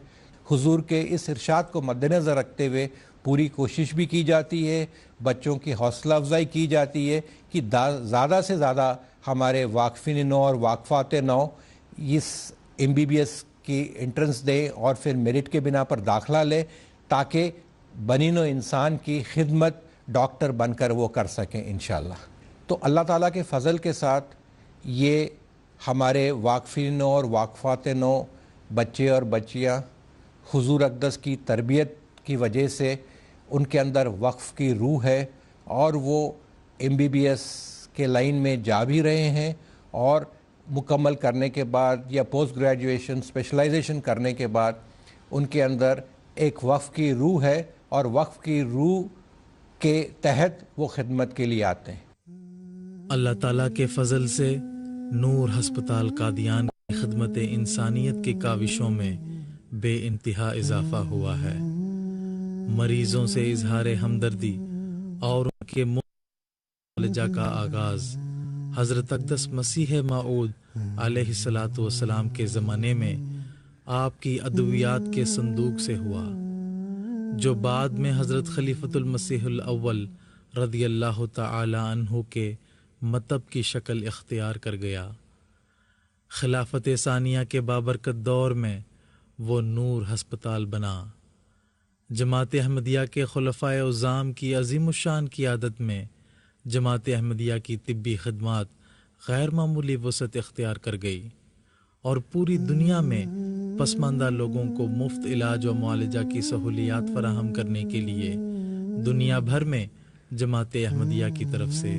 حضور کے اس ارشاد کو مد نظر رکھتے ہوئے پوری کوشش بھی کی جاتی ہے، بچوں کی حوصلہ افزائی کی جاتی ہے کہ زیادہ سے زیادہ ہمارے واقفین نو اور واقفات نو اس MBBS کی انٹرنس دیں اور پھر میرٹ کے بنا پر داخلہ لیں تاکہ بنی نوع انسان کی خدمت ڈاکٹر بن کر وہ کر سکیں انشاءاللہ۔ تو اللہ تعالیٰ کے فضل کے ساتھ یہ ہمارے واقفین نو اور واقفات نو بچے اور بچیاں حضور اقدس کی تربیت کی وجہ سے ان کے اندر وقف کی روح ہے اور وہ MBBS کے لائن میں جا بھی رہے ہیں اور مکمل کرنے کے بعد یا پوسٹ گریجویشن اسپیشلائزیشن کرنے کے بعد ان کے اندر ایک وقف کی روح ہے اور وقف کی روح کے تحت وہ خدمت کے لیے آتے ہیں۔ اللہ تعالیٰ کے فضل سے نور ہسپتال قادیان کی خدمت انسانیت کی کاوشوں میں بے انتہا اضافہ ہوا ہے۔ مریضوں سے اظہار ہمدردی اور ان کے معالجہ کا آغاز حضرت اقدس مسیح موعود علیہ الصلاۃ والسلام کے زمانے میں آپ کی ادویات کے صندوق سے ہوا، جو بعد میں حضرت خلیفۃ المسیح الاول رضی اللہ تعالی عنہ کے مطب کی شکل اختیار کر گیا۔ خلافت ثانیہ کے بابرکت دور میں وہ نور ہسپتال بنا۔ جماعت احمدیہ کے خلفائے عظام کی عظیم الشان قیادت میں जमात अहमदिया की तिब्बी खदमात गैर मामूली वसअत इख्तियार कर गई और पूरी दुनिया में पसमानदा लोगों को मुफ्त इलाज और मुआलजा की सहूलियात फराहम करने के लिए दुनिया भर में जमात अहमदिया की तरफ से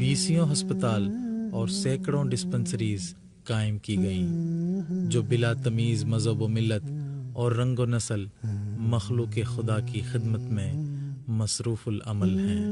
20 हस्पताल और सैकड़ों डिस्पेंसरीज कायम की गईं जो बिला तमीज़ मज़हब व मिल्लत और रंग व नस्ल मखलूक खुदा की खिदमत में मसरूफ़ुल अमल हैं।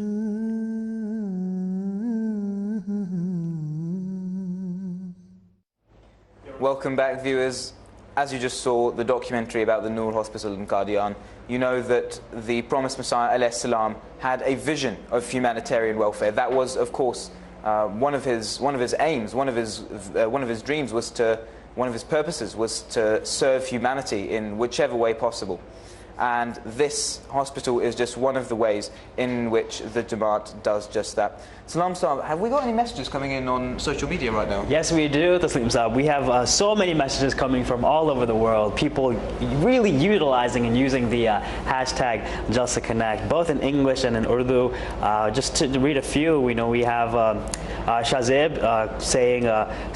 Welcome back, viewers. As you just saw the documentary about the Noor Hospital in Qadian, you know that the promised Messiah alayhi salam had a vision of humanitarian welfare. That was, of course, one of his aims, one of his dreams was to, one of his purposes was to serve humanity in whichever way possible. And this hospital is just one of the ways in which the Jamaat does just that. Salam Saab, have we got any messages coming in on social media right now? Yes, we do, Taslim Saab. We have so many messages coming from all over the world. People really utilizing and using the hashtag Jalsa Connect, both in English and in Urdu. Just to read a few, we know we have Shazib saying,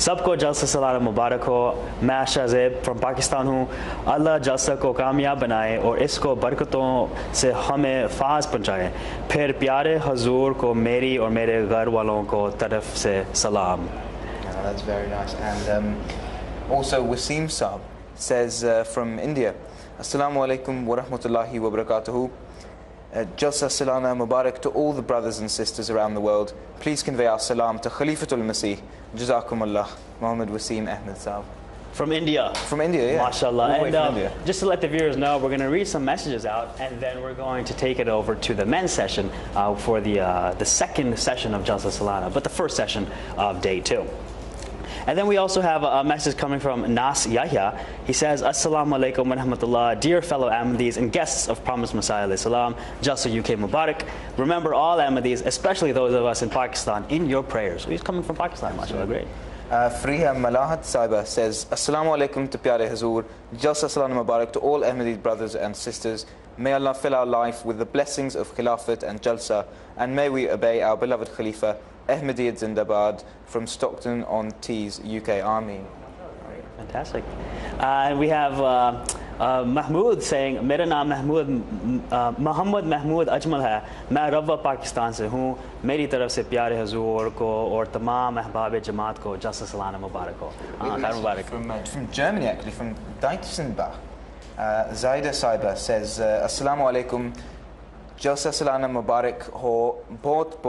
Sabko Jalsa Salana Mubarak ho. Main Shazib from Pakistan hu. Allah Jalsa ko kamyab banaye aur isko barkaton se hame faaz pahunchaye. Phir pyare Hazur ko meri aur mere घर वालों को तरफ से सलाम. That's very nice. And also Wasim Saab says from India, Assalamu alaikum wa rahmatullahi wa barakatuhu. Jalsa Salana Mubarak to all the brothers and sisters around the world. Please convey our salam to Khalifatul-Masih. Jazakumullah. Muhammad Wasim Ahmed Saab. From India. From India, yeah. MashaAllah. And just to let the viewers know, we're going to read some messages out, and then we're going to take it over to the men's session for the second session of Jalsa Salana, but the first session of day 2. And then we also have a message coming from Nas Yahya. He says, Assalamu alaikum wa rahmatullah, dear fellow Ahmadis and guests of Promised Messiah alayhi salam, Jalsa UK Mubarak. Remember all Ahmadis, especially those of us in Pakistan, in your prayers. He's coming from Pakistan, mashallah, great. Friha Malahat Saiba says, Assalamu alaikum to Pyare Hazur, Jalsa Salana Mubarak to all Ahmadi brothers and sisters. May Allah fill our life with the blessings of Khilafat and Jalsa, and may we obey our beloved Khalifa, Ahmadiyyat Zindabad, from Stockton on Tees, UK. Ameen. Fantastic. And we have Mahmood saying, मेरा नाम मोहम्मद महमूद अजमल है, मैं रवा पाकिस्तान से हूँ, मेरी तरफ से प्यारे हुजूर को और तमाम अहबाब जमात को जल्सा सलाना मुबारक हो. From Germany, actually, from Deitzenbach. Zaida Saiba says, Assalamu alaikum, Jalsa Salana Mubarak ho, बहुत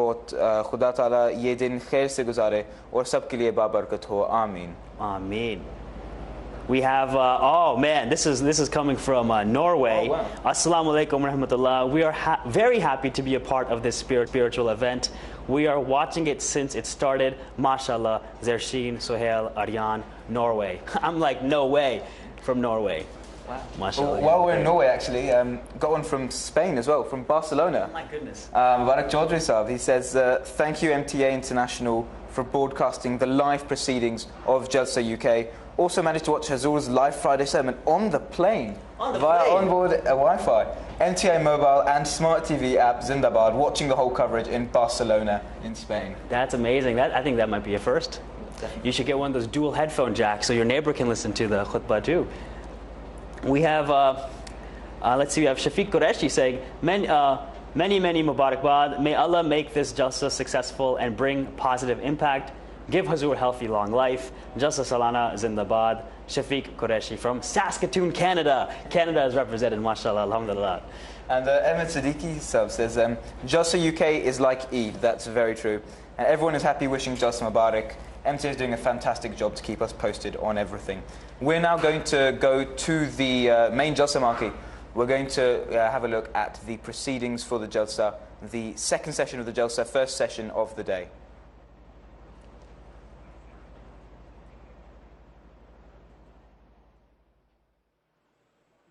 खुदा ताला ये दिन खैर से गुजारे और सबके लिए बाबरकत हो. Ameen. Ameen. We have, oh man, this is coming from Norway. Oh, wow. Assalamu alaikum wa rahmatullah. We are very happy to be a part of this spiritual event. We are watching it since it started. MashaAllah, Zershin, Sohail, Aryan, Norway. I'm like, no way, from Norway. Wow. MashaAllah. While we're in Norway, actually, got one from Spain as well, from Barcelona. Oh my goodness. Mubarak Chaudhry Saab, he says, thank you MTA International for broadcasting the live proceedings of Jalsa UK. Also managed to watch Hazur's live Friday sermon on the plane via onboard Wi-Fi. MTA Mobile and Smart TV app Zindabad, watching the whole coverage in Barcelona in Spain. That's amazing. I think that might be a first. Definitely. You should get one of those dual headphone jacks so your neighbor can listen to the khutbah too. We have, let's see, we have Shafiq Qureshi saying, many Mubarakbad. May Allah make this Jalsa successful and bring positive impact. Give Hazur healthy long life. Jalsa Salana Zindabad. Shafiq Qureshi from Saskatoon, Canada. Canada is represented, mashallah, alhamdulillah. And Ahmed Siddiqui sub says, Jalsa UK is like Eid. That's very true. And everyone is happy wishing Jalsa Mubarak. MTA is doing a fantastic job to keep us posted on everything. We're now going to go to the main Jalsa marquee. We're going to have a look at the proceedings for the Jalsa, the second session of the Jalsa, first session of the day.